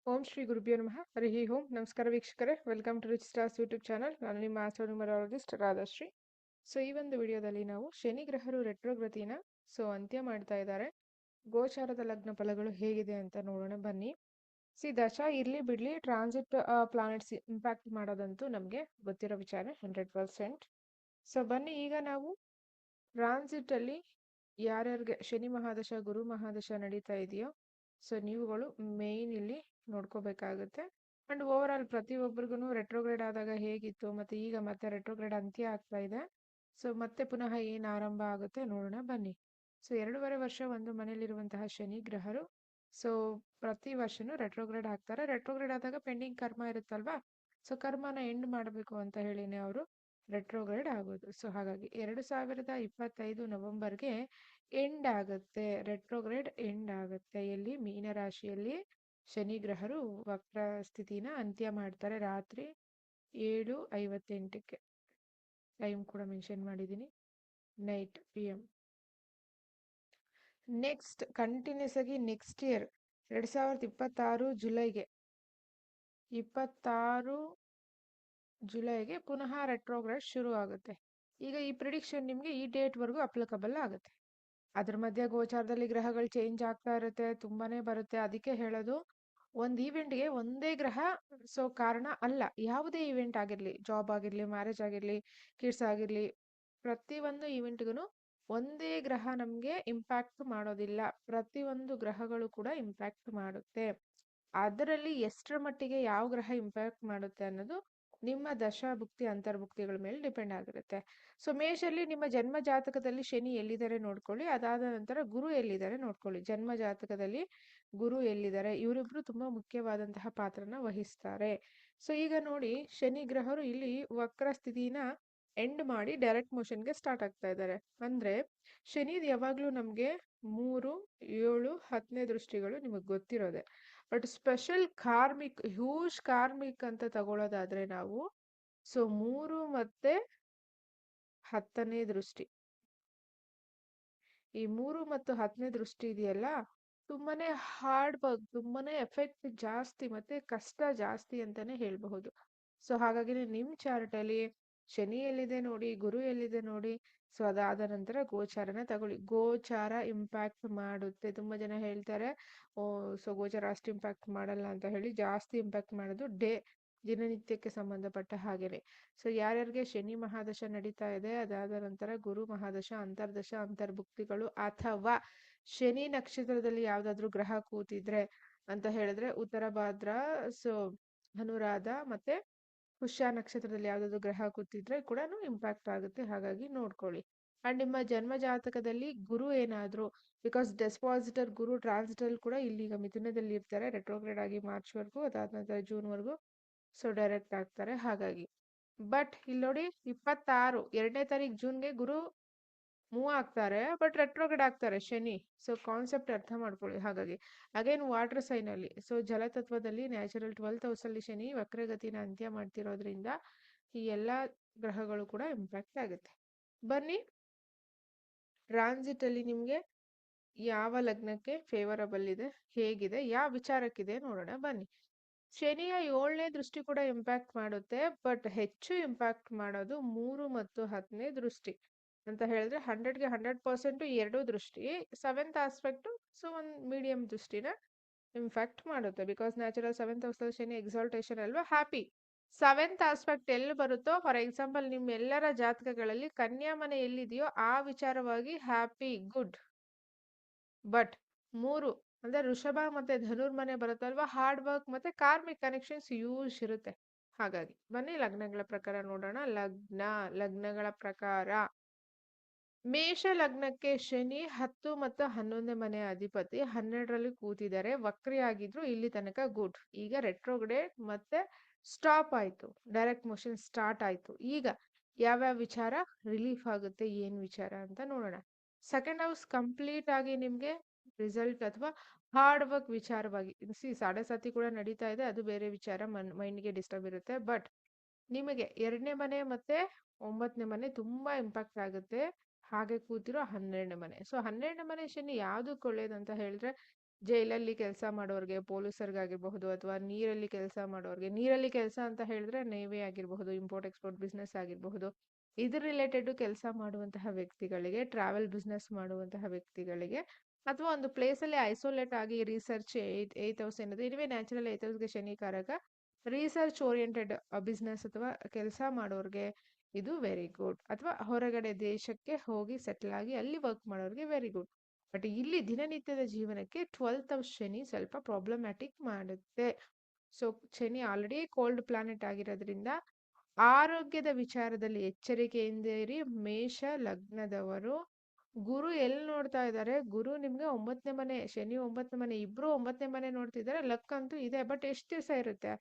ಓಂ ಶ್ರೀ ಗುರುಭ್ಯೋ ನಮಃ ಹರಿ ಓಂ. ನಮಸ್ಕಾರ ವೀಕ್ಷಕರೇ, welcome to rich stars YouTube channel. ನಾನು ನಿಮ್ಮ ಆಸ್ಟ್ರೋನ್ಯೂಮರಾಲಜಿಸ್ಟ್ ರಾಧಾಶ್ರೀ. ಸೊ ಈ ಒಂದು ವಿಡಿಯೋದಲ್ಲಿ ನಾವು ಶನಿ ಗ್ರಹರು ರೆಟ್ರೋಗ್ರತಿನ ಅಂತ್ಯ ಮಾಡ್ತಾ ಇದ್ದಾರೆ, ಗೋಚಾರದ ಲಗ್ನ ಫಲಗಳು ಹೇಗಿದೆ ಅಂತ ನೋಡೋಣ ಬನ್ನಿ. ದಶ ಇರ್ಲಿ ಬಿಡ್ಲಿ, ಟ್ರಾನ್ಸಿಟ್ ಪ್ಲಾನೆಟ್ಸ್ ಇಂಪ್ಯಾಕ್ಟ್ ಮಾಡೋದಂತೂ ನಮಗೆ ಗೊತ್ತಿರೋ ವಿಚಾರ 100%. ಸೊ ಬನ್ನಿ, ಈಗ ನಾವು ಟ್ರಾನ್ಸಿಟ್ ಅಲ್ಲಿ ಯಾರ್ಯಾರಿಗೆ ಶನಿ ಮಹಾದಶ ಗುರು ಮಹಾದಶ ನಡೀತಾ ಇದೆಯೋ ನೀವುಗಳು ಮೇಯ್ನ್ ಇಲ್ಲಿ ನೋಡ್ಕೋಬೇಕಾಗುತ್ತೆ. ಅಂಡ್ ಓವರ್ ಆಲ್ ಪ್ರತಿಯೊಬ್ಬರಿಗೂ ರೆಟ್ರೋಗ್ರೇಡ್ ಆದಾಗ ಹೇಗಿತ್ತು ಮತ್ತೆ ಈಗ ಮತ್ತೆ ರೆಟ್ರೋಗ್ರೇಡ್ ಅಂತ್ಯ ಆಗ್ತಾ ಇದೆ. ಮತ್ತೆ ಪುನಃ ಏನು ಆರಂಭ ಆಗುತ್ತೆ ನೋಡೋಣ ಬನ್ನಿ. 2.5 ವರ್ಷ ಒಂದು ಮನೆಯಲ್ಲಿರುವಂತಹ ಶನಿ ಗ್ರಹರು ಪ್ರತಿ ವರ್ಷನೂ ರೆಟ್ರೋಗ್ರೇಡ್ ಆಗ್ತಾರೆ. ರೆಟ್ರೋಗ್ರೇಡ್ ಆದಾಗ ಪೆಂಡಿಂಗ್ ಕರ್ಮ ಇರುತ್ತಲ್ವಾ, ಕರ್ಮನ ಎಂಡ್ ಮಾಡಬೇಕು ಅಂತ ಹೇಳಿನೇ ಅವರು ರೆಟ್ರೋಗ್ರೇಡ್ ಆಗೋದು. ಹಾಗಾಗಿ 2025 ನವೆಂಬರ್ಗೆ ಎಂಡ್ ಆಗುತ್ತೆ, ರೆಟ್ರೋಗ್ರೇಡ್ ಎಂಡ್ ಆಗುತ್ತೆ. ಎಲ್ಲಿ? ಮೀನರಾಶಿಯಲ್ಲಿ ಶನಿ ಗ್ರಹರು ವಕ್ರ ಸ್ಥಿತಿನ ಅಂತ್ಯ ಮಾಡ್ತಾರೆ ರಾತ್ರಿ 7:58ಕ್ಕೆ. ಟೈಮ್ ಕೂಡ ಮೆನ್ಷನ್ ಮಾಡಿದ್ದೀನಿ, ನೈಟ್ PM. ನೆಕ್ಸ್ಟ್ ಕಂಟಿನ್ಯೂಸ್ ಆಗಿ ನೆಕ್ಸ್ಟ್ ಇಯರ್ 2026 ಜುಲೈಗೆ ಪುನಃ ರೆಟ್ರೋಗ್ರೇಡ್ ಶುರು ಆಗುತ್ತೆ. ಈಗ ಈ ಪ್ರಿಡಿಕ್ಷನ್ ನಿಮಗೆ ಈ ಡೇಟ್ ವರೆಗೂ ಅಪ್ಲಿಕಬಲ್ ಆಗುತ್ತೆ. ಅದ್ರ ಮಧ್ಯೆ ಗೋಚಾರದಲ್ಲಿ ಗ್ರಹಗಳು ಚೇಂಜ್ ಆಗ್ತಾ ಇರುತ್ತೆ, ತುಂಬಾನೇ ಬರುತ್ತೆ. ಅದಕ್ಕೆ ಹೇಳೋದು, ಒಂದು ಈವೆಂಟ್ಗೆ ಒಂದೇ ಗ್ರಹ ಕಾರಣ ಅಲ್ಲ. ಯಾವುದೇ ಈವೆಂಟ್ ಆಗಿರ್ಲಿ, ಜಾಬ್ ಆಗಿರ್ಲಿ, ಮ್ಯಾರೇಜ್ ಆಗಿರ್ಲಿ, ಕಿಡ್ಸ್ ಆಗಿರ್ಲಿ, ಪ್ರತಿಯೊಂದು ಈವೆಂಟ್ಗೂ ಒಂದೇ ಗ್ರಹ ನಮಗೆ ಇಂಪ್ಯಾಕ್ಟ್ ಮಾಡೋದಿಲ್ಲ. ಪ್ರತಿಯೊಂದು ಗ್ರಹಗಳು ಕೂಡ ಇಂಪ್ಯಾಕ್ಟ್ ಮಾಡುತ್ತೆ. ಅದರಲ್ಲಿ ಎಷ್ಟರ ಮಟ್ಟಿಗೆ ಯಾವ ಗ್ರಹ ಇಂಪ್ಯಾಕ್ಟ್ ಮಾಡುತ್ತೆ ಅನ್ನೋದು ನಿಮ್ಮ ದಶಾಭುಕ್ತಿ ಅಂತರ್ಭುಕ್ತಿಗಳ ಮೇಲೆ ಡಿಪೆಂಡ್ ಆಗಿರುತ್ತೆ. ಮೇಷಲ್ಲಿ ನಿಮ್ಮ ಜನ್ಮ ಜಾತಕದಲ್ಲಿ ಶನಿ ಎಲ್ಲಿದ್ದಾರೆ ನೋಡ್ಕೊಳ್ಳಿ. ಅದಾದ ನಂತರ ಗುರು ಎಲ್ಲಿದ್ದಾರೆ ನೋಡ್ಕೊಳ್ಳಿ. ಜನ್ಮ ಜಾತಕದಲ್ಲಿ ಗುರು ಎಲ್ಲಿದ್ದಾರೆ, ಇವರಿಬ್ರು ತುಂಬಾ ಮುಖ್ಯವಾದಂತಹ ಪಾತ್ರನ ವಹಿಸ್ತಾರೆ. ಈಗ ನೋಡಿ, ಶನಿ ಗ್ರಹರು ಇಲ್ಲಿ ವಕ್ರ ಸ್ಥಿತಿನ ಎಂಡ್ ಮಾಡಿ ಡೈರೆಕ್ಟ್ ಮೋಷನ್ಗೆ ಸ್ಟಾರ್ಟ್ ಆಗ್ತಾ ಇದ್ದಾರೆ. ಅಂದ್ರೆ ಶನಿದ್ ಯಾವಾಗ್ಲೂ ನಮ್ಗೆ 3, 7, 10ನೇ ದೃಷ್ಟಿಗಳು ನಿಮಗೆ ಗೊತ್ತಿರೋದೆ. But special karmic, huge karmic ಅಂತ ತಗೊಳ್ಳೋದಾದ್ರೆ ನಾವು 3 ಮತ್ತೆ 10ನೇ ದೃಷ್ಟಿ, ಈ 3 ಮತ್ತು 10ನೇ ದೃಷ್ಟಿ ಇದೆಯಲ್ಲ, ತುಂಬಾನೇ ಹಾರ್ಡ್ ವರ್ಕ್, ತುಂಬಾನೇ ಎಫೆಕ್ಟ್ ಜಾಸ್ತಿ ಮತ್ತೆ ಕಷ್ಟ ಜಾಸ್ತಿ ಅಂತಾನೆ ಹೇಳ್ಬಹುದು. ಹಾಗಾಗಿ ನಿಮ್ ಚಾರ್ಟ್ ಅಲ್ಲಿ ಶನಿ ಎಲ್ಲಿದೆ ನೋಡಿ, ಗುರು ಎಲ್ಲಿದೆ ನೋಡಿ. ಅದಾದ ನಂತರ ಗೋಚಾರನ ತಗೊಳ್ಳಿ. ಗೋಚಾರ ಇಂಪ್ಯಾಕ್ಟ್ ಮಾಡುತ್ತೆ. ತುಂಬಾ ಜನ ಹೇಳ್ತಾರೆ ಗೋಚಾರ ಅಷ್ಟು ಇಂಪ್ಯಾಕ್ಟ್ ಮಾಡಲ್ಲ ಅಂತ ಹೇಳಿ. ಜಾಸ್ತಿ ಇಂಪ್ಯಾಕ್ಟ್ ಮಾಡೋದು ದಿನನಿತ್ಯಕ್ಕೆ ಸಂಬಂಧಪಟ್ಟ ಹಾಗೇನೆ. ಯಾರ್ಯಾರಿಗೆ ಶನಿ ಮಹಾದಶ ನಡೀತಾ ಇದೆ, ಅದಾದ ನಂತರ ಗುರು ಮಹಾದಶ, ಅಂತರ್ದಶ, ಅಂತರ್ಭುಕ್ತಿಗಳು, ಅಥವಾ ಶನಿ ನಕ್ಷತ್ರದಲ್ಲಿ ಯಾವ್ದಾದ್ರು ಗ್ರಹ ಕೂತಿದ್ರೆ ಅಂತ ಹೇಳಿದ್ರೆ ಉತ್ತರ ಭಾದ್ರ, ಅನುರಾಧ ಮತ್ತೆ ಪುಷ್ಯ ನಕ್ಷತ್ರದಲ್ಲಿ ಯಾವ್ದಾದ್ರು ಗ್ರಹ ಕೂತಿದ್ರೆ ಕೂಡ ಇಂಪ್ಯಾಕ್ಟ್ ಆಗುತ್ತೆ. ಹಾಗಾಗಿ ನೋಡ್ಕೊಳ್ಳಿ. ಅಂಡ್ ನಿಮ್ಮ ಜನ್ಮ ಜಾತಕದಲ್ಲಿ ಗುರು ಏನಾದ್ರು, ಬಿಕಾಸ್ ಡೆಸ್ಪಾಸಿಟರ್ ಗುರು ಟ್ರಾನ್ಸಿಟಲ್ ಕೂಡ ಇಲ್ಲಿಗ ಮಿಥುನದಲ್ಲಿ ಇರ್ತಾರೆ ರೆಟ್ರೋಗ್ರೇಡ್ ಆಗಿ ಮಾರ್ಚ್ ವರ್ಗೂ, ಅದಾದ ನಂತರ ಜೂನ್ ವರ್ಗೂ ಡೈರೆಕ್ಟ್ ಆಗ್ತಾರೆ. ಹಾಗಾಗಿ ಬಟ್ ಇಲ್ಲಿ ನೋಡಿ, 2ನೇ ತಾರೀಕು ಜೂನ್ಗೆ ಗುರು ಮೂವ್ ಆಗ್ತಾರೆ, ಬಟ್ ರೆಟ್ರೋಗ್ರೇಡ್ ಆಗ್ತಾರೆ ಶನಿ. ಕಾನ್ಸೆಪ್ಟ್ ಅರ್ಥ ಮಾಡ್ಕೊಳ್ಳಿ. ಹಾಗಾಗಿ ಅಗೇನ್ ವಾಟರ್ ಸೈನ್ ಅಲ್ಲಿ, ಜಲತತ್ವದಲ್ಲಿ ನ್ಯಾಚುರಲ್ 12th ಹೌಸ್ ಅಲ್ಲಿ ಶನಿ ವಕ್ರಗತಿನ ಅಂತ್ಯ ಮಾಡ್ತಿರೋದ್ರಿಂದ ಈ ಎಲ್ಲಾ ಗ್ರಹಗಳು ಕೂಡ ಇಂಪ್ಯಾಕ್ಟ್ ಆಗುತ್ತೆ. ಬನ್ನಿ, ಟ್ರಾನ್ಸಿಟ್ ಅಲ್ಲಿ ನಿಮ್ಗೆ ಯಾವ ಲಗ್ನಕ್ಕೆ ಫೇವರಬಲ್ ಇದೆ, ಹೇಗಿದೆ, ಯಾವ ವಿಚಾರಕ್ಕಿದೆ ನೋಡೋಣ ಬನ್ನಿ. ಶನಿಯ 7ನೇ ದೃಷ್ಟಿ ಕೂಡ ಇಂಪ್ಯಾಕ್ಟ್ ಮಾಡುತ್ತೆ, ಬಟ್ ಹೆಚ್ಚು ಇಂಪ್ಯಾಕ್ಟ್ ಮಾಡೋದು 3 ಮತ್ತು 10ನೇ ದೃಷ್ಟಿ ಅಂತ ಹೇಳಿದ್ರೆ 100ಗೆ 100% ಎರಡೂ ದೃಷ್ಟಿ. 7th ಆಸ್ಪೆಕ್ಟ್ ಒಂದು ಮೀಡಿಯಂ ದೃಷ್ಟಿನ ಇಂಪ್ಯಾಕ್ಟ್ ಮಾಡುತ್ತೆ. Because natural 7th house Shani exaltation ಅಲ್ವಾ, ಹ್ಯಾಪಿ. 7th ಆಸ್ಪೆಕ್ಟ್ ಎಲ್ಲಿ ಬರುತ್ತೋ, ಫಾರ್ ಎಕ್ಸಾಂಪಲ್ ನಿಮ್ಮೆಲ್ಲರ ಜಾತಕಗಳಲ್ಲಿ ಕನ್ಯಾ ಮನೆ ಎಲ್ಲಿದೆಯೋ ಆ ವಿಚಾರವಾಗಿ ಹ್ಯಾಪಿ, ಗುಡ್. ಬಟ್ 3 ಅಂದ್ರೆ ವೃಷಭ ಮತ್ತೆ ಧನುರ್ಮನೆ ಬರುತ್ತಲ್ವಾ, ಹಾರ್ಡ್ ವರ್ಕ್ ಮತ್ತೆ ಕಾರ್ಮಿಕ್ ಕನೆಕ್ಷನ್ಸ್ ಯೂಸ್ ಇರುತ್ತೆ. ಹಾಗಾಗಿ ಬನ್ನಿ ಲಗ್ನಗಳ ಪ್ರಕಾರ ನೋಡೋಣ. ಲಗ್ನಗಳ ಪ್ರಕಾರ ಮೇಷ ಲಗ್ನಕ್ಕೆ ಶನಿ 10 ಮತ್ತು 11ನೇ ಮನೆ ಅಧಿಪತಿ 12ರಲ್ಲಿ ಕೂತಿದ್ದಾರೆ. ವಕ್ರಿ ಆಗಿದ್ರು ಇಲ್ಲಿ ತನಕ ಗುಡ್. ಈಗ ರೆಟ್ರೋಗ್ರೇಡ್ ಮತ್ತೆ ಸ್ಟಾಪ್ ಆಯ್ತು, ಡೈರೆಕ್ಟ್ ಮೋಷನ್ ಸ್ಟಾರ್ಟ್ ಆಯ್ತು. ಈಗ ಯಾವ್ಯಾವ ವಿಚಾರ ರಿಲೀಫ್ ಆಗುತ್ತೆ, ಏನ್ ವಿಚಾರ ಅಂತ ನೋಡೋಣ. ಸೆಕೆಂಡ್ ಹೌಸ್ ಕಂಪ್ಲೀಟ್ ಆಗಿ ನಿಮ್ಗೆ ರಿಸಲ್ಟ್ ಅಥವಾ ಹಾರ್ಡ್ ವರ್ಕ್ ವಿಚಾರವಾಗಿ, ಸಾಡೆ ಸಾತಿ ಕೂಡ ನಡೀತಾ ಇದೆ, ಅದು ಬೇರೆ ವಿಚಾರ, ಮೈಂಡ್ಗೆ ಡಿಸ್ಟರ್ಬ್ ಇರುತ್ತೆ. ಬಟ್ ನಿಮಗೆ 2ನೇ ಮನೆ ಮತ್ತೆ 9ನೇ ಮನೆ ತುಂಬಾ ಇಂಪ್ಯಾಕ್ಟ್ ಆಗುತ್ತೆ. ಹಾಗೆ ಕೂತಿರೋ 12ನೇ ಮನೆ. 12ನೇ ಮನೆ ಶನಿ ಯಾವ್ದಕ್ಕೆ ಒಳ್ಳೇದಂತ ಹೇಳಿದ್ರೆ, ಜೈಲಲ್ಲಿ ಕೆಲಸ ಮಾಡೋರ್ಗೆ, ಪೊಲೀಸರಿಗಾಗಿರಬಹುದು ಅಥವಾ ನೀರಲ್ಲಿ ಕೆಲಸ ಮಾಡೋರ್ಗೆ, ನೀರಲ್ಲಿ ಕೆಲಸ ಅಂತ ಹೇಳಿದ್ರೆ ನೇವಿ ಆಗಿರಬಹುದು, ಇಂಪೋರ್ಟ್ ಎಕ್ಸ್ಪೋರ್ಟ್ ಬಿಸ್ನೆಸ್ ಆಗಿರಬಹುದು. ಇದ್ರ ರಿಲೇಟೆಡ್ ಕೆಲಸ ಮಾಡುವಂತಹ ವ್ಯಕ್ತಿಗಳಿಗೆ, ಟ್ರಾವೆಲ್ ಬಿಸ್ನೆಸ್ ಮಾಡುವಂತಹ ವ್ಯಕ್ತಿಗಳಿಗೆ, ಅಥವಾ ಒಂದು ಪ್ಲೇಸಲ್ಲಿ ಐಸೋಲೇಟ್ ಆಗಿ ರಿಸರ್ಚ್ 8 ಅವರ್ಸ್ ಏನಿದೆ ಇನಿವೆ ನ್ಯಾಚುರಲ್ 8 ಅವರ್ಸ್ಗೆ ಶನಿಕಾರಕ ರಿಸರ್ಚ್ ಓರಿಯೆಂಟೆಡ್ ಬಿಸ್ನೆಸ್ ಅಥವಾ ಕೆಲಸ ಮಾಡೋರ್ಗೆ ಇದು ವೆರಿ ಗುಡ್. ಅಥವಾ ಹೊರಗಡೆ ದೇಶಕ್ಕೆ ಹೋಗಿ ಸೆಟ್ಲ್ ಆಗಿ ಅಲ್ಲಿ ವರ್ಕ್ ಮಾಡೋರ್ಗೆ ವೆರಿ ಗುಡ್. ಬಟ್ ಇಲ್ಲಿ ದಿನನಿತ್ಯದ ಜೀವನಕ್ಕೆ 12th ಶನಿ ಸ್ವಲ್ಪ ಪ್ರಾಬ್ಲಮ್ಯಾಟಿಕ್ ಮಾಡುತ್ತೆ. So Shani already cold planet ಆಗಿರೋದ್ರಿಂದ ಆರೋಗ್ಯದ ವಿಚಾರದಲ್ಲಿ ಎಚ್ಚರಿಕೆಯಿಂದ ಇರಿ. ಮೇಷ ಲಗ್ನದವರು, ಗುರು ಎಲ್ಲಿ ನೋಡ್ತಾ ಇದ್ದಾರೆ? ಗುರು ನಿಮ್ಗೆ 9ನೇ ಮನೆ, ಶನಿ 9ನೇ ಮನೆ, ಇಬ್ರು 9ನೇ ಮನೆ ನೋಡ್ತಿದ್ದಾರೆ. ಲಕ್ ಅಂತೂ ಇದೆ, ಬಟ್ ಎಷ್ಟು ದಿವಸ ಇರುತ್ತೆ?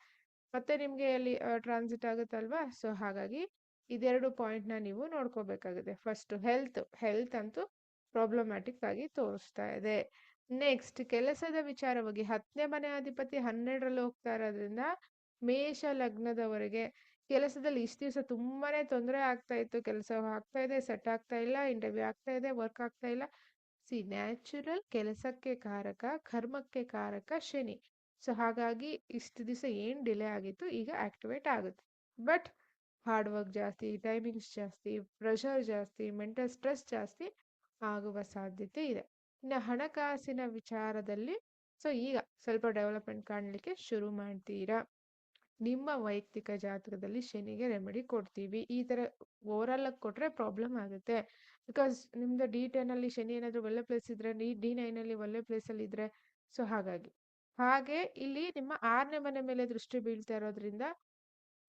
ಮತ್ತೆ ನಿಮ್ಗೆ ಅಲ್ಲಿ ಟ್ರಾನ್ಸಿಟ್ ಆಗುತ್ತಲ್ವಾ? ಸೊ ಹಾಗಾಗಿ ಇದೆರಡು ಪಾಯಿಂಟ್ನ ನೀವು ನೋಡ್ಕೋಬೇಕಾಗುತ್ತೆ. ಫಸ್ಟ್ ಹೆಲ್ತ್ ಅಂತೂ ಪ್ರಾಬ್ಲಮ್ಯಾಟಿಕ್ ಆಗಿ ತೋರಿಸ್ತಾ ಇದೆ. ನೆಕ್ಸ್ಟ್ ಕೆಲಸದ ವಿಚಾರವಾಗಿ 10ನೇ ಮನೆ ಅಧಿಪತಿ 12ರಲ್ಲಿ ಹೋಗ್ತಾ ಇರೋದ್ರಿಂದ ಮೇಷ ಲಗ್ನದವರೆಗೆ ಕೆಲಸದಲ್ಲಿ ಇಷ್ಟು ದಿವಸ ತುಂಬಾನೇ ತೊಂದರೆ ಆಗ್ತಾ ಇತ್ತು. ಕೆಲಸ ಆಗ್ತಾ ಇದೆ, ಸೆಟ್ ಆಗ್ತಾ ಇಲ್ಲ, ಇಂಟರ್ವ್ಯೂ ಆಗ್ತಾ ಇದೆ, ವರ್ಕ್ ಆಗ್ತಾ ಇಲ್ಲ. ನ್ಯಾಚುರಲ್ ಕೆಲಸಕ್ಕೆ ಕಾರಕ, ಕರ್ಮಕ್ಕೆ ಕಾರಕ ಶನಿ. ಸೊ ಹಾಗಾಗಿ ಇಷ್ಟು ದಿವಸ ಏನ್ ಡಿಲೇ ಆಗಿತ್ತು ಈಗ ಆಕ್ಟಿವೇಟ್ ಆಗುತ್ತೆ. ಬಟ್ ಹಾರ್ಡ್ ವರ್ಕ್ ಜಾಸ್ತಿ, ಟೈಮಿಂಗ್ಸ್ ಜಾಸ್ತಿ, ಪ್ರೆಷರ್ ಜಾಸ್ತಿ, ಮೆಂಟಲ್ ಸ್ಟ್ರೆಸ್ ಜಾಸ್ತಿ ಆಗುವ ಸಾಧ್ಯತೆ ಇದೆ. ಇನ್ನು ಹಣಕಾಸಿನ ವಿಚಾರದಲ್ಲಿ ಸೊ ಈಗ ಸ್ವಲ್ಪ ಡೆವಲಪ್ಮೆಂಟ್ ಕಾಣಲಿಕ್ಕೆ ಶುರು ಮಾಡ್ತೀರಾ. ನಿಮ್ಮ ವೈಯಕ್ತಿಕ ಜಾತಕದಲ್ಲಿ ಶನಿಗೆ ರೆಮಿಡಿ ಕೊಡ್ತೀವಿ. ಈ ತರ ಓವರಾಲ್ ಆಗಿ ಕೊಟ್ರೆ ಪ್ರಾಬ್ಲಮ್ ಆಗುತ್ತೆ. ಬಿಕಾಸ್ ನಿಮ್ದು D10 ಅಲ್ಲಿ ಶನಿ ಏನಾದ್ರು ಒಳ್ಳೆ ಪ್ಲೇಸ್ ಇದ್ರೆ, D9 ಅಲ್ಲಿ ಒಳ್ಳೆ ಪ್ಲೇಸ್ ಅಲ್ಲಿ ಇದ್ರೆ, ಸೊ ಹಾಗೆ ಇಲ್ಲಿ ನಿಮ್ಮ 6ನೇ ಮನೆ ಮೇಲೆ ದೃಷ್ಟಿ ಬೀಳ್ತಾ ಇರೋದ್ರಿಂದ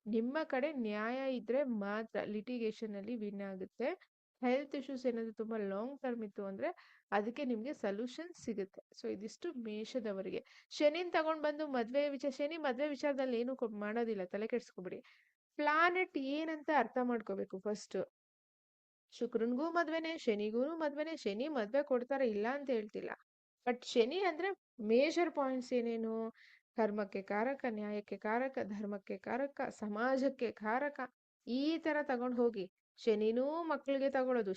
ನಿಮ್ಮ ಕಡೆ ನ್ಯಾಯ ಇದ್ರೆ ಮಾತ್ರ ಲಿಟಿಗೇಷನ್ ಅಲ್ಲಿ ವಿನ್ ಆಗುತ್ತೆ. ಹೆಲ್ತ್ ಇಶ್ಯೂಸ್ ಏನಾದ್ರು ತುಂಬಾ ಲಾಂಗ್ ಟರ್ಮ್ ಇತ್ತು ಅಂದ್ರೆ ಅದಕ್ಕೆ ನಿಮ್ಗೆ ಸೊಲ್ಯೂಷನ್ ಸಿಗುತ್ತೆ. ಸೊ ಇದಿಷ್ಟು ಮೇಷದವರಿಗೆ. ಶನಿನ್ ತಗೊಂಡ್ ಬಂದು ಶನಿ ಮದ್ವೆ ವಿಚಾರದಲ್ಲಿ ಏನು ಮಾಡೋದಿಲ್ಲ, ತಲೆ ಕೆಡ್ಸ್ಕೊಬಿಡಿ. ಪ್ಲಾನೆಟ್ ಏನಂತ ಅರ್ಥ ಮಾಡ್ಕೋಬೇಕು ಫಸ್ಟ್. ಶುಕ್ರನ್ಗೂ ಮದ್ವೆನೆ, ಶನಿಗೂ ಮದ್ವೆನೆ. ಶನಿ ಮದ್ವೆ ಕೊಡ್ತಾರೆ, ಇಲ್ಲ ಅಂತ ಹೇಳ್ತಿಲ್ಲ. ಬಟ್ ಶನಿ ಅಂದ್ರೆ ಮೇಜರ್ ಪಾಯಿಂಟ್ಸ್ ಏನೇನು? ಕರ್ಮಕ್ಕೆ ಕಾರಕ, ನ್ಯಾಯಕ್ಕೆ ಕಾರಕ, ಧರ್ಮಕ್ಕೆ ಕಾರಕ, ಸಮಾಜಕ್ಕೆ ಕಾರಕ. ಈ ತರ ತಗೊಂಡ್ ಹೋಗಿ ಶನಿನೂ ಮಕ್ಕಳಿಗೆ ತಗೊಳ್ಳೋದು.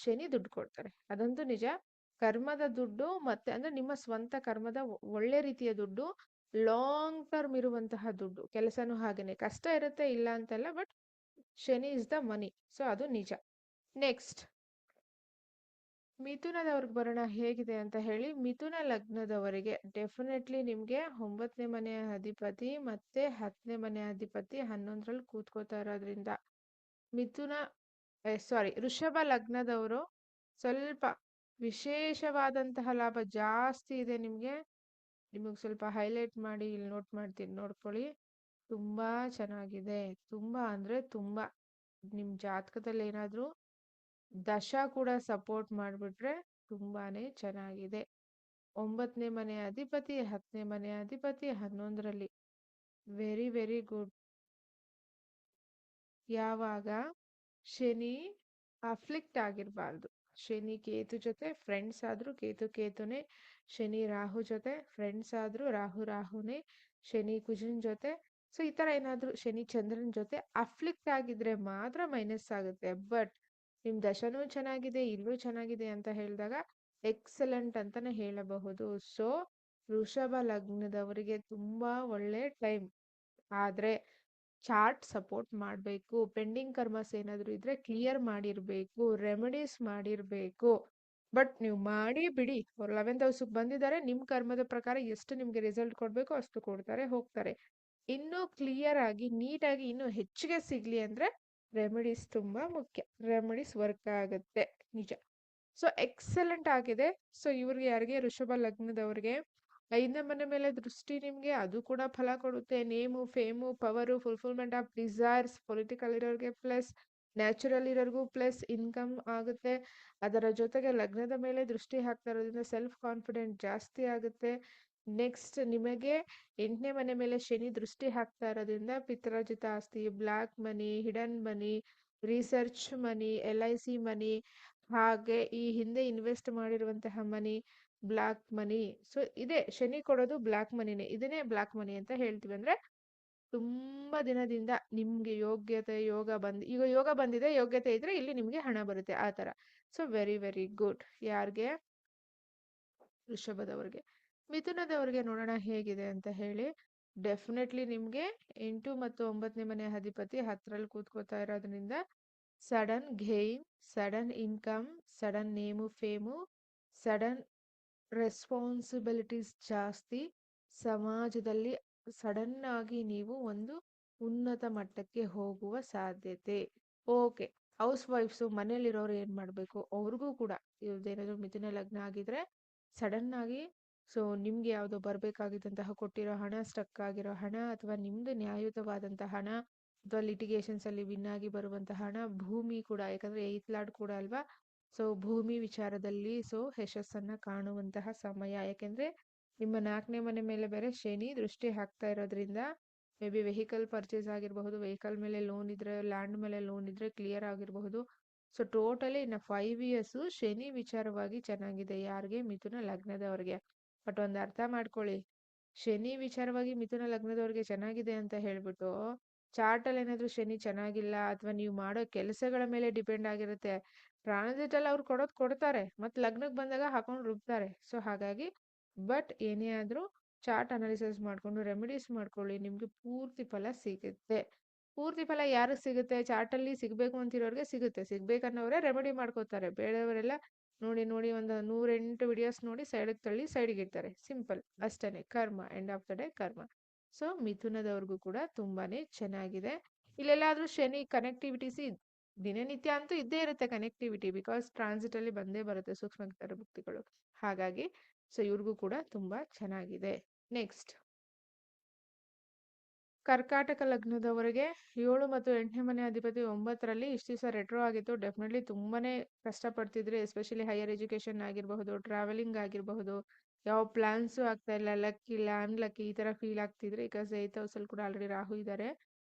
ಶನಿ ದುಡ್ಡು ಕೊಡ್ತಾರೆ, ಅದಂತೂ ನಿಜ. ಕರ್ಮದ ದುಡ್ಡು ಮತ್ತೆ ಅಂದ್ರೆ ನಿಮ್ಮ ಸ್ವಂತ ಕರ್ಮದ ಒಳ್ಳೆ ರೀತಿಯ ದುಡ್ಡು, ಲಾಂಗ್ ಟರ್ಮ್ ಇರುವಂತಹ ದುಡ್ಡು. ಕೆಲಸನೂ ಹಾಗೇನೆ, ಕಷ್ಟ ಇರುತ್ತೆ ಇಲ್ಲ ಅಂತಲ್ಲ, but Shani is the money. So ಅದು ನಿಜ. ನೆಕ್ಸ್ಟ್ ಮಿಥುನದವ್ರಿಗೆ ಬರೋಣ ಹೇಗಿದೆ ಅಂತ ಹೇಳಿ. ಮಿಥುನ ಲಗ್ನದವರಿಗೆ ಡೆಫಿನೆಟ್ಲಿ ನಿಮ್ಗೆ 9ನೇ ಮನೆಯ ಅಧಿಪತಿ ಮತ್ತೆ 10ನೇ ಮನೆಯ ಅಧಿಪತಿ 11ರಲ್ಲಿ ಕೂತ್ಕೋತಾ ಇರೋದ್ರಿಂದ ಋಷಭ ಲಗ್ನದವರು ಸ್ವಲ್ಪ ವಿಶೇಷವಾದಂತಹ ಲಾಭ ಜಾಸ್ತಿ ಇದೆ ನಿಮ್ಗೆ ಸ್ವಲ್ಪ ಹೈಲೈಟ್ ಮಾಡಿ ಇಲ್ಲಿ ನೋಟ್ ಮಾಡ್ತೀನಿ, ನೋಡ್ಕೊಳ್ಳಿ. ತುಂಬಾ ಚೆನ್ನಾಗಿದೆ. ತುಂಬಾ ಅಂದ್ರೆ ತುಂಬಾ. ನಿಮ್ ಜಾತಕದಲ್ಲಿ ಏನಾದ್ರೂ ದಶ ಕೂಡ ಸಪೋರ್ಟ್ ಮಾಡ್ಬಿಟ್ರೆ ತುಂಬಾನೇ ಚೆನ್ನಾಗಿದೆ. 9ನೇ ಮನೆಯ ಅಧಿಪತಿ, 10ನೇ ಮನೆಯ ಅಧಿಪತಿ 11ರಲ್ಲಿ. Very very good. ಯಾವಾಗ ಶನಿ ಅಫ್ಲಿಕ್ಟ್ ಆಗಿರಬಾರ್ದು. ಶನಿ ಕೇತು ಜೊತೆ ಫ್ರೆಂಡ್ಸ್ ಆದ್ರೂ ಕೇತುನೇ, ಶನಿ ರಾಹು ಜೊತೆ ಫ್ರೆಂಡ್ಸ್ ಆದ್ರೂ ರಾಹುನೇ, ಶನಿ ಕುಜನ್ ಜೊತೆ. ಸೊ ಈ ತರ ಏನಾದ್ರೂ ಶನಿ ಚಂದ್ರನ್ ಜೊತೆ ಅಫ್ಲಿಕ್ಟ್ ಆಗಿದ್ರೆ ಮಾತ್ರ ಮೈನಸ್ ಆಗುತ್ತೆ. ಬಟ್ ನಿಮ್ ದಶನೂ ಚೆನ್ನಾಗಿದೆ, ಇಲ್ಲೂ ಚೆನ್ನಾಗಿದೆ ಅಂತ ಹೇಳಿದಾಗ ಎಕ್ಸಲೆಂಟ್ ಅಂತಾನೆ ಹೇಳಬಹುದು. ಸೊ ವೃಷಭ ಲಗ್ನದವರಿಗೆ ತುಂಬಾ ಒಳ್ಳೆ ಟೈಮ್. ಆದ್ರೆ ಚಾರ್ಟ್ ಸಪೋರ್ಟ್ ಮಾಡಬೇಕು. ಪೆಂಡಿಂಗ್ ಕರ್ಮಸ್ ಏನಾದ್ರು ಇದ್ರೆ ಕ್ಲಿಯರ್ ಮಾಡಿರ್ಬೇಕು, ರೆಮಿಡೀಸ್ ಮಾಡಿರ್ಬೇಕು. ಬಟ್ ನೀವು ಮಾಡಿ ಬಿಡಿ, ಅವ್ರು 11th ಹೌಸ್ಗೆ ಬಂದಿದ್ದಾರೆ, ನಿಮ್ ಕರ್ಮದ ಪ್ರಕಾರ ಎಷ್ಟು ನಿಮ್ಗೆ ರಿಸಲ್ಟ್ ಕೊಡ್ಬೇಕು ಅಷ್ಟು ಕೊಡ್ತಾರೆ, ಹೋಗ್ತಾರೆ. ಇನ್ನೂ ಕ್ಲಿಯರ್ ಆಗಿ ನೀಟಾಗಿ ಇನ್ನೂ ಹೆಚ್ಚಿಗೆ ಸಿಗ್ಲಿ ಅಂದ್ರೆ ರೆಮಿಡೀಸ್ ತುಂಬಾ ಮುಖ್ಯ. ರೆಮಿಡೀಸ್ ವರ್ಕ್ ಆಗುತ್ತೆ, ನಿಜ. ಸೊ ಎಕ್ಸಲೆಂಟ್ ಆಗಿದೆ. ಸೊ ಇವ್ರಿಗೆ ಯಾರಿಗೆ ಋಷಭ ಲಗ್ನದವ್ರಿಗೆ 5ನೇ ಮನೆ ಮೇಲೆ ದೃಷ್ಟಿ ನಿಮ್ಗೆ ಅದು ಕೂಡ ಫಲ ಕೊಡುತ್ತೆ. Name, fame, power, fulfilment of desires. Political ಇರೋರಿಗೆ ಪ್ಲಸ್, ನ್ಯಾಚುರಲ್ ಇರೋರ್ಗೂ ಪ್ಲಸ್, ಇನ್ಕಮ್ ಆಗುತ್ತೆ. ಅದರ ಜೊತೆಗೆ ಲಗ್ನದ ಮೇಲೆ ದೃಷ್ಟಿ ಹಾಕ್ತಾ ಇರೋದ್ರಿಂದ ಸೆಲ್ಫ್ ಕಾನ್ಫಿಡೆಂಟ್ ಜಾಸ್ತಿ ಆಗುತ್ತೆ. ನೆಕ್ಸ್ಟ್ ನಿಮಗೆ 8ನೇ ಮನೆ ಮೇಲೆ ಶನಿ ದೃಷ್ಟಿ ಹಾಕ್ತಾ ಇರೋದ್ರಿಂದ ಪಿತ್ರಾರ್ಜಿತ ಆಸ್ತಿ, ಬ್ಲ್ಯಾಕ್ ಮನಿ, ಹಿಡನ್ ಮನಿ, ರಿಸರ್ಚ್ ಮನಿ, LIC ಮನಿ, ಹಾಗೆ ಈ ಹಿಂದೆ ಇನ್ವೆಸ್ಟ್ ಮಾಡಿರುವಂತಹ ಮನಿ, ಬ್ಲ್ಯಾಕ್ ಮನಿ. ಸೊ ಇದೇ ಶನಿ ಕೊಡೋದು ಬ್ಲ್ಯಾಕ್ ಮನಿನೇ. ಇದನ್ನೇ ಬ್ಲ್ಯಾಕ್ ಮನಿ ಅಂತ ಹೇಳ್ತೀವಿ. ಅಂದ್ರೆ ತುಂಬಾ ದಿನದಿಂದ ನಿಮ್ಗೆ ಈಗ ಯೋಗ ಬಂದಿದೆ, ಯೋಗ್ಯತೆ ಇದ್ರೆ ಇಲ್ಲಿ ನಿಮ್ಗೆ ಹಣ ಬರುತ್ತೆ, ಆ ತರ. So very very good. ಯಾರಿಗೆ? ಋಷಭದವ್ರಿಗೆ. ಮಿಥುನದವ್ರಿಗೆ ನೋಡೋಣ ಹೇಗಿದೆ ಅಂತ ಹೇಳಿ. ಡೆಫಿನೆಟ್ಲಿ ನಿಮ್ಗೆ 8 ಮತ್ತು 9ನೇ ಮನೆ ಅಧಿಪತಿ ಹತ್ತರಲ್ಲಿ ಕೂತ್ಕೋತಾ ಇರೋದ್ರಿಂದ sudden gain, sudden income, sudden name fame, sudden responsibilities ಜಾಸ್ತಿ. ಸಮಾಜದಲ್ಲಿ ಸಡನ್ ಆಗಿ ನೀವು ಒಂದು ಉನ್ನತ ಮಟ್ಟಕ್ಕೆ ಹೋಗುವ ಸಾಧ್ಯತೆ. ಓಕೆ, ಹೌಸ್ ವೈಫ್ಸು ಮನೇಲಿರೋರು ಏನ್ ಮಾಡ್ಬೇಕು, ಅವ್ರಿಗೂ ಕೂಡ ಇವ್ರದ್ದೇನಾದ್ರು ಮಿಥುನ ಲಗ್ನ ಆಗಿದ್ರೆ ಸಡನ್ ಆಗಿ ನಿಮ್ಗೆ ಯಾವುದೋ ಬರ್ಬೇಕಾಗಿದ್ದಂತಹ ಕೊಟ್ಟಿರೋ ಹಣ, ಸ್ಟಕ್ ಆಗಿರೋ ಹಣ, ಅಥವಾ ನಿಮ್ದು ನ್ಯಾಯಯುತವಾದಂತಹ ಹಣ, ಅಥವಾ ಲಿಟಿಗೇಷನ್ಸ್ ಅಲ್ಲಿ ವಿನ್ ಆಗಿ ಬರುವಂತಹ ಹಣ, ಭೂಮಿ ಕೂಡ, ಯಾಕಂದ್ರೆ 8th ಲಾರ್ಡ್ ಕೂಡ ಅಲ್ವಾ. ಭೂಮಿ ವಿಚಾರದಲ್ಲಿ ಯಶಸ್ಸನ್ನ ಕಾಣುವಂತಹ ಸಮಯ. ಯಾಕೆಂದ್ರೆ ನಿಮ್ಮ 4ನೇ ಮನೆ ಮೇಲೆ ಬೇರೆ ಶನಿ ದೃಷ್ಟಿ ಹಾಕ್ತಾ ಇರೋದ್ರಿಂದ ಮೇ ಬಿ ವೆಹಿಕಲ್ ಪರ್ಚೇಸ್ ಆಗಿರಬಹುದು, ವೆಹಿಕಲ್ ಮೇಲೆ ಲೋನ್ ಇದ್ರೆ, ಲ್ಯಾಂಡ್ ಮೇಲೆ ಲೋನ್ ಇದ್ರೆ ಕ್ಲಿಯರ್ ಆಗಿರಬಹುದು. ಟೋಟಲಿ ಇನ್ನು 5 ಇಯರ್ಸ್ ಶನಿ ವಿಚಾರವಾಗಿ ಚೆನ್ನಾಗಿದೆ ಯಾರಿಗೆ, ಮಿಥುನ ಲಗ್ನದವ್ರಿಗೆ. ಬಟ್ ಒಂದು ಅರ್ಥ ಮಾಡ್ಕೊಳ್ಳಿ, ಶನಿ ವಿಚಾರವಾಗಿ ಮಿಥುನ ಲಗ್ನದವ್ರಿಗೆ ಚೆನ್ನಾಗಿದೆ ಅಂತ ಹೇಳ್ಬಿಟ್ಟು ಚಾರ್ಟ್ ಅಲ್ಲಿ ಏನಾದ್ರು ಶನಿ ಚೆನ್ನಾಗಿಲ್ಲ, ಅಥವಾ ನೀವು ಮಾಡೋ ಕೆಲಸಗಳ ಮೇಲೆ ಡಿಪೆಂಡ್ ಆಗಿರುತ್ತೆ. ಟ್ರಾನ್ಸಿಟ್ ಅಲ್ಲಿ ಅವ್ರು ಕೊಡೋದು ಕೊಡ್ತಾರೆ, ಮತ್ತೆ ಲಗ್ನಕ್ಕೆ ಬಂದಾಗ ಹಾಕೊಂಡು ರುಬ್ತಾರೆ. ಹಾಗಾಗಿ ಬಟ್ ಏನೇ ಆದ್ರೂ ಚಾರ್ಟ್ ಅನಾಲಿಸಿಸ್ ಮಾಡ್ಕೊಂಡು ರೆಮಿಡೀಸ್ ಮಾಡ್ಕೊಳ್ಳಿ, ನಿಮ್ಗೆ ಪೂರ್ತಿ ಫಲ ಸಿಗುತ್ತೆ. ಪೂರ್ತಿ ಫಲ ಯಾರಿಗೆ ಸಿಗುತ್ತೆ, ಚಾರ್ಟ್ ಅಲ್ಲಿ ಸಿಗ್ಬೇಕು ಅಂತಿರೋರ್ಗೆ ಸಿಗುತ್ತೆ. ಸಿಗ್ಬೇಕನ್ನೋರೇ ರೆಮಿಡಿ ಮಾಡ್ಕೋತಾರೆ. ಬೇರೆಯವರೆಲ್ಲ ನೋಡಿ ನೋಡಿ ಒಂದು 108 ವಿಡಿಯೋಸ್ ನೋಡಿ ಸೈಡಿಗೆ ತಳ್ಳಿ ಸೈಡಿಗೆ ಇಡ್ತಾರೆ. ಸಿಂಪಲ್ ಅಷ್ಟೇನೆ. ಕರ್ಮ, ಎಂಡ್ ಆಫ್ ದ ಡೇ ಕರ್ಮ. ಮಿಥುನದವ್ರಿಗೂ ಕೂಡ ತುಂಬಾನೇ ಚೆನ್ನಾಗಿದೆ. ಇಲ್ಲೆಲ್ಲಾದ್ರೂ ಶನಿ ಕನೆಕ್ಟಿವಿಟೀಸ್ ದಿನನಿತ್ಯ ಅಂತೂ ಇದ್ದೇ ಇರುತ್ತೆ ಕನೆಕ್ಟಿವಿಟಿ, ಬಿಕಾಸ್ ಟ್ರಾನ್ಸಿಟ್ ಅಲ್ಲಿ ಬಂದೇ ಬರುತ್ತೆ ಸೂಕ್ಷ್ಮ ಮುಕ್ತಿಗಳು. ಹಾಗಾಗಿ ಇವ್ರಿಗೂ ಕೂಡ ತುಂಬಾ ಚೆನ್ನಾಗಿದೆ. ನೆಕ್ಸ್ಟ್, ಕರ್ಕಾಟಕ ಲಗ್ನದವರಿಗೆ 7 ಮತ್ತು 8ನೇ ಮನೆ ಅಧಿಪತಿ 9ರಲ್ಲಿ ಇಷ್ಟು ದಿವಸ ರೆಟ್ರೋ ಆಗಿತ್ತು. ಡೆಫಿನೆಟ್ಲಿ ತುಂಬಾನೇ ಕಷ್ಟಪಡ್ತಿದ್ರಿ, ಎಸ್ಪೆಷಲಿ ಹೈಯರ್ ಎಜುಕೇಶನ್ ಆಗಿರಬಹುದು, ಟ್ರಾವೆಲಿಂಗ್ ಆಗಿರಬಹುದು. ಯಾವ ಪ್ಲಾನ್ಸು ಆಗ್ತಾ ಇಲ್ಲ, ಲಕ್ ಇಲ್ಲ, ಅನ್ಲಕ್ಕಿ ಈ ತರ ಫೀಲ್ ಆಗ್ತಿದ್ರೆ, ಬಿಕಾಸ್ 8th house ಅಲ್ಲಿ ಕೂಡ ಆಲ್ರೆಡಿ ರಾಹು ಇದ್ದಾರೆ.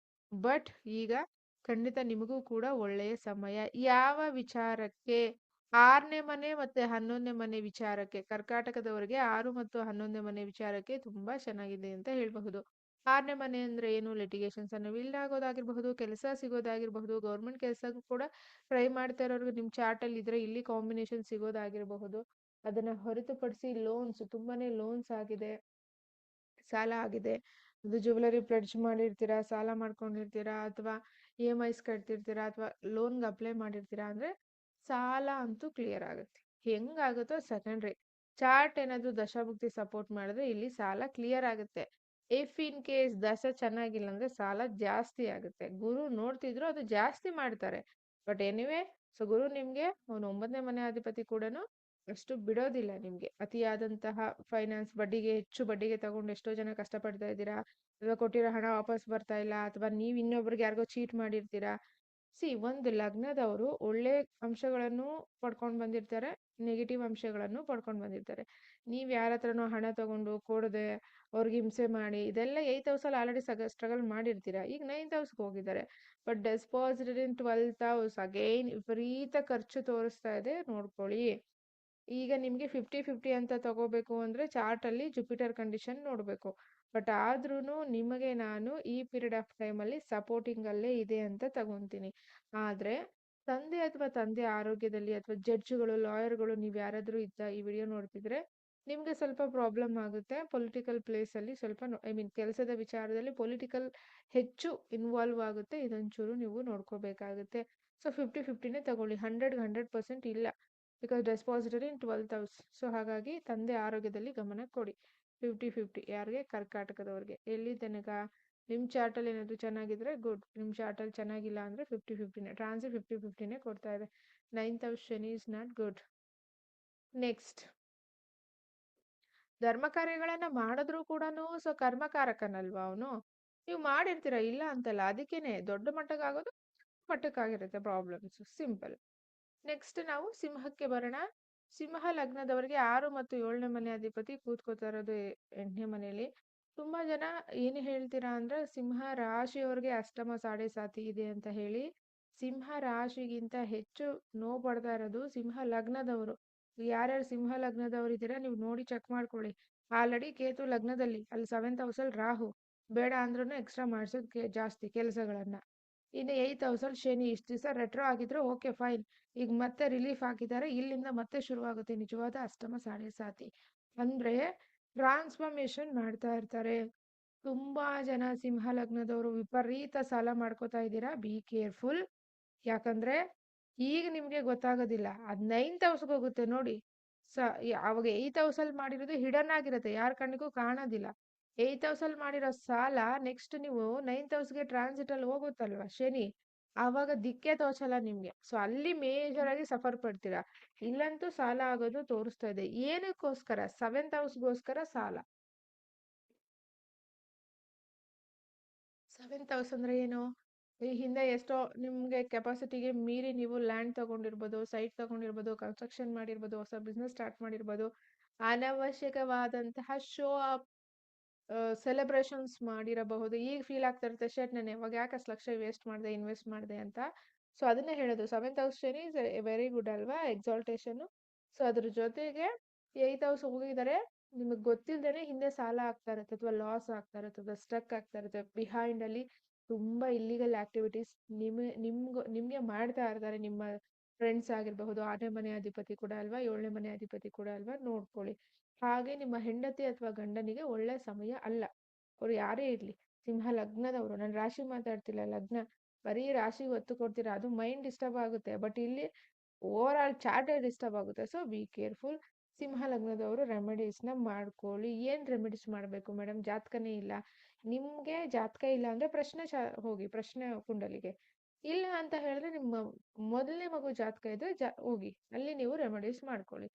ಬಟ್ ಈಗ ಖಂಡಿತ ನಿಮಗೂ ಕೂಡ ಒಳ್ಳೆಯ ಸಮಯ. ಯಾವ ವಿಚಾರಕ್ಕೆ, 6ನೇ ಮನೆ ಮತ್ತೆ 11ನೇ ಮನೆ ವಿಚಾರಕ್ಕೆ, ಕರ್ಕಾಟಕದವರಿಗೆ 6 ಮತ್ತು 11ನೇ ಮನೆ ವಿಚಾರಕ್ಕೆ ತುಂಬಾ ಚೆನ್ನಾಗಿದೆ ಅಂತ ಹೇಳಬಹುದು. 6ನೇ ಮನೆ ಅಂದ್ರೆ ಏನು, ಲಿಟಿಗೇಷನ್ಸ್ ಅನ್ನು ವಿಲ್ ಆಗೋದಾಗಿರ್ಬಹುದು, ಕೆಲಸ ಸಿಗೋದಾಗಿರ್ಬಹುದು, ಗೌರ್ಮೆಂಟ್ ಕೆಲಸ ಕೂಡ ಟ್ರೈ ಮಾಡ್ತಾ ಇರೋರ್ಗೆ ನಿಮ್ ಚಾರ್ಟ್ ಅಲ್ಲಿ ಇದ್ರೆ ಇಲ್ಲಿ ಕಾಂಬಿನೇಷನ್ ಸಿಗೋದಾಗಿರಬಹುದು. ಅದನ್ನ ಹೊರತುಪಡಿಸಿ ಲೋನ್ಸ್, ತುಂಬಾನೇ ಲೋನ್ಸ್ ಆಗಿದೆ, ಸಾಲ ಆಗಿದೆ. ಅದು ಜ್ಯುವೆಲರಿ ಪ್ಲೆಡ್ಜ್ ಮಾಡಿರ್ತೀರಾ, ಸಾಲ ಮಾಡ್ಕೊಂಡಿರ್ತೀರಾ, ಅಥವಾ EMIs ಕಟ್ತಿರ್ತೀರಾ, ಅಥವಾ ಲೋನ್ಗೆ ಅಪ್ಲೈ ಮಾಡಿರ್ತೀರಾ ಅಂದ್ರೆ ಸಾಲ ಅಂತೂ ಕ್ಲಿಯರ್ ಆಗುತ್ತೆ. ಹೆಂಗಾಗುತ್ತೋ ಸೆಕೆಂಡ್ರಿ. ಚಾರ್ಟ್ ಏನಾದ್ರು ದಶಾಭುಕ್ತಿ ಸಪೋರ್ಟ್ ಮಾಡಿದ್ರೆ ಇಲ್ಲಿ ಸಾಲ ಕ್ಲಿಯರ್ ಆಗುತ್ತೆ. ಇಫ್ ಇನ್ ಕೇಸ್ ದಶ ಚೆನ್ನಾಗಿಲ್ಲ ಅಂದ್ರೆ ಸಾಲ ಜಾಸ್ತಿ ಆಗುತ್ತೆ. ಗುರು ನೋಡ್ತಿದ್ರು ಅದು ಜಾಸ್ತಿ ಮಾಡ್ತಾರೆ. ಬಟ್ ಎನಿವೆ, ಗುರು ನಿಮ್ಗೆ ಅವನು 9ನೇ ಮನೆ ಅಧಿಪತಿ ಕೂಡ ಅಷ್ಟು ಬಿಡೋದಿಲ್ಲ ನಿಮ್ಗೆ. ಅತಿಯಾದಂತಹ ಫೈನಾನ್ಸ್, ಬಡ್ಡಿಗೆ ಹೆಚ್ಚು ಬಡ್ಡಿಗೆ ತಗೊಂಡು ಎಷ್ಟೋ ಜನ ಕಷ್ಟಪಡ್ತಾ ಇದ್ದೀರಾ, ಅಥವಾ ಕೊಟ್ಟಿರೋ ಹಣ ವಾಪಸ್ ಬರ್ತಾ ಇಲ್ಲ, ಅಥವಾ ನೀವ್ ಇನ್ನೊಬ್ರಿಗೆ ಯಾರಿಗೋ ಚೀಟ್ ಮಾಡಿರ್ತೀರಾ. ಒಂದು ಲಗ್ನದವರು ಒಳ್ಳೆ ಅಂಶಗಳನ್ನು ಪಡ್ಕೊಂಡು ಬಂದಿರ್ತಾರೆ, ನೆಗೆಟಿವ್ ಅಂಶಗಳನ್ನು ಪಡ್ಕೊಂಡು ಬಂದಿರ್ತಾರೆ. ನೀವ್ ಯಾರ ಹತ್ರನೋ ಹಣ ತಗೊಂಡು ಕೊಡದೆ ಅವ್ರಿಗೆ ಹಿಂಸೆ ಮಾಡಿ, ಇದೆಲ್ಲ 8th house ಅಲ್ಲಿ ಆಲ್ರೆಡಿ ಸ್ಟ್ರಗಲ್ ಮಾಡಿರ್ತೀರಾ. ಈಗ 9th house ಹೋಗಿದ್ದಾರೆ, but deposited in 12th house again ವಿಪರೀತ ಖರ್ಚು ತೋರಿಸ್ತಾ ಇದೆ, ನೋಡ್ಕೊಳ್ಳಿ. ಈಗ ನಿಮ್ಗೆ 50-50 ಅಂತ ತಗೋಬೇಕು ಅಂದ್ರೆ ಚಾರ್ಟ್ ಅಲ್ಲಿ ಜುಪಿಟರ್ ಕಂಡೀಷನ್ ನೋಡ್ಬೇಕು. ಬಟ್ ಆದ್ರೂನು ನಿಮಗೆ ನಾನು ಈ ಪೀರಿಯಡ್ ಆಫ್ ಟೈಮ್ ಅಲ್ಲಿ ಸಪೋರ್ಟಿಂಗ್ ಅಲ್ಲೇ ಇದೆ ಅಂತ ತಗೊಂತೀನಿ. ಆದ್ರೆ ತಂದೆ ಅಥವಾ ತಂದೆ ಆರೋಗ್ಯದಲ್ಲಿ, ಅಥವಾ ಜಡ್ಜ್ಗಳು, ಲಾಯರ್ಗಳು, ನೀವ್ ಯಾರಾದ್ರೂ ಈ ವಿಡಿಯೋ ನೋಡ್ತಿದ್ರೆ ನಿಮ್ಗೆ ಸ್ವಲ್ಪ ಪ್ರಾಬ್ಲಮ್ ಆಗುತ್ತೆ. ಪೊಲಿಟಿಕಲ್ ಪ್ಲೇಸ್ ಅಲ್ಲಿ ಸ್ವಲ್ಪ ಕೆಲಸದ ವಿಚಾರದಲ್ಲಿ ಪೊಲಿಟಿಕಲ್ ಹೆಚ್ಚು ಇನ್ವಾಲ್ವ್ ಆಗುತ್ತೆ. ಇದೊಂಚೂರು ನೀವು ನೋಡ್ಕೋಬೇಕಾಗುತ್ತೆ. 50-50ನೇ ತಗೊಳ್ಳಿ, 100% ಇಲ್ಲ, because depository in 12th house. ಹಾಗಾಗಿ ತಂದೆ ಆರೋಗ್ಯದಲ್ಲಿ ಗಮನ ಕೊಡಿ. 50-50 ಯಾರಿಗೆ, ಕರ್ಕಾಟಕದವ್ರಿಗೆ. ಎಲ್ಲಿ ತನಕ ನಿಮ್ ಚಾರ್ಟ್ ಅಲ್ಲಿ ಏನಾದ್ರು ಚೆನ್ನಾಗಿದ್ರೆ ಗುಡ್, ನಿಮ್ ಚಾರ್ಟ್ ಅಲ್ಲಿ ಚೆನ್ನಾಗಿಲ್ಲ ಅಂದ್ರೆ 50-50ನೇ ಟ್ರಾನ್ಸಿಟ್, 50-50ನೇ ಕೊಡ್ತಾ ಇದೆ. 9th house Shani is not good. Next, ಧರ್ಮ ಕಾರ್ಯಗಳನ್ನ ಮಾಡಿದ್ರು ಕೂಡ ಕರ್ಮಕಾರಕನಲ್ವಾ ಅವನು. ನೀವು ಮಾಡಿರ್ತೀರ, ಇಲ್ಲ ಅಂತಲ್ಲ, ಅದಕ್ಕೇನೆ ದೊಡ್ಡ ಮಟ್ಟಕ್ಕಾಗೋದು ಮಟ್ಟಕ್ಕಾಗಿರುತ್ತೆ ಪ್ರಾಬ್ಲಮ್ಸ್. ಸಿಂಪಲ್. ನೆಕ್ಸ್ಟ್ ನಾವು ಸಿಂಹಕ್ಕೆ ಬರೋಣ. ಸಿಂಹ ಲಗ್ನದವರಿಗೆ 6 ಮತ್ತು 7ನೇ ಮನೆ ಅಧಿಪತಿ ಕೂತ್ಕೋತಾ ಇರೋದು 8ನೇ ಮನೆಯಲ್ಲಿ. ತುಂಬಾ ಜನ ಏನು ಹೇಳ್ತೀರಾ ಅಂದ್ರೆ, ಸಿಂಹ ರಾಶಿಯವ್ರಿಗೆ ಅಷ್ಟಮ ಸಾಡೆ ಸಾತಿ ಇದೆ ಅಂತ ಹೇಳಿ. ಸಿಂಹ ರಾಶಿಗಿಂತ ಹೆಚ್ಚು ನೋವು ಪಡ್ತಾ ಇರೋದು ಸಿಂಹ ಲಗ್ನದವರು. ಯಾರ್ಯಾರು ಸಿಂಹ ಲಗ್ನದವ್ರು ಇದ್ದೀರಾ ನೀವು ನೋಡಿ ಚೆಕ್ ಮಾಡ್ಕೊಳ್ಳಿ. ಆಲ್ರೆಡಿ ಕೇತು ಲಗ್ನದಲ್ಲಿ, ಅಲ್ಲಿ 7th house ಅಲ್ಲಿ ರಾಹು. ಬೇಡ ಅಂದ್ರೂ ಎಕ್ಸ್ಟ್ರಾ ಮಾಡಿಸೋದು ಜಾಸ್ತಿ ಕೆಲಸಗಳನ್ನ. ಇನ್ನು 8th house ಅಲ್ಲಿ ಶನಿ ಇಷ್ಟು ದಿವಸ ರೆಟ್ರೋ ಆಗಿದ್ರು, ಓಕೆ ಫೈನ್, ಈಗ ಮತ್ತೆ ರಿಲೀಫ್ ಆಗಿದ್ದಾರೆ. ಇಲ್ಲಿಂದ ಮತ್ತೆ ಶುರುವಾಗುತ್ತೆ ನಿಜವಾದ ಅಷ್ಟಮ ಸಾಡೆ ಸಾತಿ. ಅಂದ್ರೆ ಟ್ರಾನ್ಸ್ಫಾರ್ಮೇಶನ್ ಮಾಡ್ತಾ ಇರ್ತಾರೆ. ತುಂಬಾ ಜನ ಸಿಂಹ ಲಗ್ನದವರು ವಿಪರೀತ ಸಾಲ ಮಾಡ್ಕೋತಾ ಇದ್ದೀರಾ, ಬಿ ಕೇರ್ಫುಲ್. ಯಾಕಂದ್ರೆ ಈಗ ನಿಮ್ಗೆ ಗೊತ್ತಾಗೋದಿಲ್ಲ, ಅದ್ 9th ಹೌಸ್ಗೆ ಹೋಗುತ್ತೆ ನೋಡಿ. ಅವಾಗ 8th ಹೌಸಲ್ಲಿ ಮಾಡಿರೋದು ಹಿಡನ್ ಆಗಿರುತ್ತೆ, ಯಾರ ಕಣ್ಣಿಗೂ ಕಾಣೋದಿಲ್ಲ. 8th ಹೌಸಲ್ಲಿ ಮಾಡಿರೋ ಸಾಲ ನೆಕ್ಸ್ಟ್ ನೀವು 9th ಹೌಸ್ಗೆ ಟ್ರಾನ್ಸಿಟ್ ಅಲ್ಲಿ ಹೋಗುತ್ತಲ್ವಾ ಶನಿ, ಆವಾಗ ದಿಕ್ಕೆ ತೋಚಲ್ಲ ನಿಮ್ಗೆ. ಸೊ ಅಲ್ಲಿ ಮೇಜರ್ ಆಗಿ ಸಫರ್ ಪಡ್ತೀರಾ. ಇಲ್ಲಂತೂ ಸಾಲ ಆಗೋದು ತೋರಿಸ್ತಾ ಇದೆ. ಏನಕ್ಕೋಸ್ಕರ? 7th ಹೌಸ್ಗೋಸ್ಕರ ಸಾಲ. 7th ಹೌಸ್ ಅಂದ್ರೆ ಏನು? ಈ ಹಿಂದೆ ಎಷ್ಟೋ ನಿಮ್ಗೆ ಕೆಪಾಸಿಟಿಗೆ ಮೀರಿ ನೀವು ಲ್ಯಾಂಡ್ ತಗೊಂಡಿರ್ಬೋದು, ಸೈಟ್ ತಗೊಂಡಿರ್ಬೋದು, ಕನ್ಸ್ಟ್ರಕ್ಷನ್ ಮಾಡಿರ್ಬೋದು, ಹೊಸ ಬಿಸ್ನೆಸ್ ಸ್ಟಾರ್ಟ್ ಮಾಡಿರ್ಬೋದು, ಅನವಶ್ಯಕವಾದಂತಹ ಶೋ ಅಪ್ ಸೆಲೆಬ್ರೇಷನ್ಸ್ ಮಾಡಿರಬಹುದು. ಈಗ ಫೀಲ್ ಆಗ್ತಾ ಇರುತ್ತೆ, ಶೆಟ್ ನಾನು ಯಾವಾಗ ಯಾಕೆ ಅಷ್ಟು ಲಕ್ಷ ವೇಸ್ಟ್ ಮಾಡಿದೆ, ಇನ್ವೆಸ್ಟ್ ಮಾಡಿದೆ ಅಂತ. ಸೊ ಅದನ್ನೇ ಹೇಳೋದು, 7th house Shani is very good ಅಲ್ವಾ, ಎಕ್ಸಾಲ್ಟೇಷನ್. ಸೊ ಅದ್ರ ಜೊತೆಗೆ 8th ಹೌಸ್ ಹೋಗಿದ್ದಾರೆ, ನಿಮಗೆ ಗೊತ್ತಿಲ್ದೇನೆ ಹಿಂದೆ ಸಾಲ ಆಗ್ತಾ ಇರುತ್ತೆ, ಅಥವಾ ಲಾಸ್ ಆಗ್ತಾ ಇರುತ್ತೆ, ಅಥವಾ ಸ್ಟ್ರಕ್ ಆಗ್ತಾ ಇರುತ್ತೆ ಬಿಹೈಂಡ್ ಅಲ್ಲಿ. ತುಂಬಾ ಇಲ್ಲಿಗಲ್ ಆಕ್ಟಿವಿಟೀಸ್ ನಿಮ್ಗೆ ಮಾಡ್ತಾ ಇರ್ತಾರೆ ನಿಮ್ಮ ಫ್ರೆಂಡ್ಸ್ ಆಗಿರಬಹುದು. 6ನೇ ಮನೆ ಅಧಿಪತಿ ಕೂಡ ಅಲ್ವಾ, 7ನೇ ಮನೆ ಅಧಿಪತಿ ಕೂಡ ಅಲ್ವಾ, ನೋಡ್ಕೊಳ್ಳಿ. ಹಾಗೆ ನಿಮ್ಮ ಹೆಂಡತಿ ಅಥವಾ ಗಂಡನಿಗೆ ಒಳ್ಳೆ ಸಮಯ ಅಲ್ಲ, ಅವ್ರು ಯಾರೇ ಇರ್ಲಿ. ಸಿಂಹ ಲಗ್ನದವರು, ನಾನು ರಾಶಿ ಮಾತಾಡ್ತಿಲ್ಲ, ಲಗ್ನ. ಬರೀ ರಾಶಿಗೆ ಒತ್ತು ಕೊಡ್ತೀರಾ, ಅದು ಮೈಂಡ್ ಡಿಸ್ಟರ್ಬ್ ಆಗುತ್ತೆ. ಬಟ್ ಇಲ್ಲಿ ಓವರ್ ಆಲ್ ಚಾರ್ಟೇ ಡಿಸ್ಟರ್ಬ್ ಆಗುತ್ತೆ. So be careful. ಸಿಂಹ ಲಗ್ನದವರು ರೆಮಿಡೀಸ್ನ ಮಾಡ್ಕೊಳ್ಳಿ. ಏನ್ ರೆಮಿಡೀಸ್ ಮಾಡಬೇಕು ಮೇಡಮ್, ಜಾತಕನೇ ಇಲ್ಲ. ನಿಮ್ಗೆ ಜಾತಕ ಇಲ್ಲ ಅಂದ್ರೆ ಹೋಗಿ ಪ್ರಶ್ನೆ ಕುಂಡಲಿಗೆ. ಇಲ್ಲ ಅಂತ ಹೇಳಿದ್ರೆ ನಿಮ್ಮ ಮೊದಲನೇ ಮಗು ಜಾತಕ ಇದ್ರೆ ಹೋಗಿ ಅಲ್ಲಿ ನೀವು ರೆಮಿಡೀಸ್ ಮಾಡ್ಕೊಳ್ಳಿ.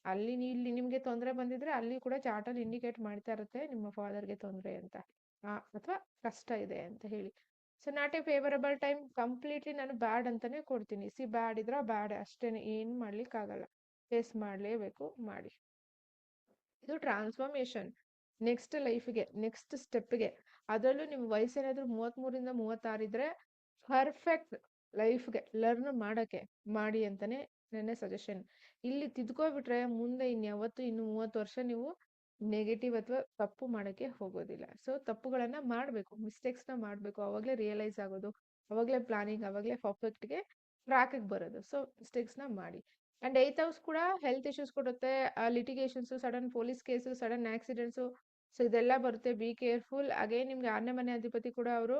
ಇಲ್ಲಿ ನಿಮ್ಗೆ ತೊಂದರೆ ಬಂದಿದ್ರೆ ಅಲ್ಲಿ ಕೂಡ ಚಾರ್ಟಲ್ಲಿ ಇಂಡಿಕೇಟ್ ಮಾಡ್ತಾ ಇರುತ್ತೆ ನಿಮ್ಮ ಫಾದರ್ಗೆ ತೊಂದರೆ ಅಂತ, ಅಥವಾ ಕಷ್ಟ ಇದೆ ಅಂತ ಹೇಳಿ. So not a favourable time. Completely ನಾನು ಬ್ಯಾಡ್ ಅಂತಾನೆ ಕೊಡ್ತೀನಿ. ಬ್ಯಾಡ್ ಇದ್ರ ಬ್ಯಾಡ್ ಅಷ್ಟೇನೆ, ಏನ್ ಮಾಡ್ಲಿಕ್ಕಾಗಲ್ಲ. ಫೇಸ್ ಮಾಡ್ಲೇಬೇಕು, ಮಾಡಿ. ಇದು ಟ್ರಾನ್ಸ್ಫಾರ್ಮೇಶನ್. ನೆಕ್ಸ್ಟ್ ಲೈಫ್ಗೆ, ನೆಕ್ಸ್ಟ್ ಸ್ಟೆಪ್ಗೆ. ಅದರಲ್ಲೂ ನಿಮ್ ವಯಸ್ಸೇನಾದ್ರೂ 33 ಇಂದ 36 ಇದ್ರೆ ಪರ್ಫೆಕ್ಟ್ ಲೈಫ್ಗೆ ಲರ್ನ್ ಮಾಡಕ್ಕೆ ಮಾಡಿ ಅಂತಾನೆ ನನ್ನ ಸಜೆಷನ್. ಇಲ್ಲಿ ತಿದ್ಕೋಬಿಟ್ರೆ ಮುಂದೆ ಇನ್ಯಾವತ್ತು ಇನ್ನು 30 ವರ್ಷ ನೀವು ನೆಗೆಟಿವ್ ಅಥವಾ ತಪ್ಪು ಮಾಡಕ್ಕೆ ಹೋಗೋದಿಲ್ಲ. ಸೊ ತಪ್ಪುಗಳನ್ನ ಮಾಡ್ಬೇಕು, ಮಿಸ್ಟೇಕ್ಸ್ನ ಮಾಡ್ಬೇಕು, ಅವಾಗಲೇ ರಿಯಲೈಸ್ ಆಗೋದು, ಅವಾಗಲೇ ಪ್ಲಾನಿಂಗ್, ಅವಾಗಲೇ ಪರ್ಫೆಕ್ಟ್ಗೆ ಟ್ರ್ಯಾಕಿಗೆ ಬರೋದು. ಸೊ ಮಿಸ್ಟೇಕ್ಸ್ನ ಮಾಡಿ. ಅಂಡ್ 8th ಹೌಸ್ ಕೂಡ ಹೆಲ್ತ್ ಇಶ್ಯೂಸ್ ಕೊಡುತ್ತೆ, litigations, sudden police case, sudden accidents. So ಇದೆಲ್ಲ ಬರುತ್ತೆ, ಬಿ ಕೇರ್ಫುಲ್. ಹಾಗೆ ನಿಮ್ಗೆ 6ನೇ ಮನೆ ಅಧಿಪತಿ ಕೂಡ ಅವರು.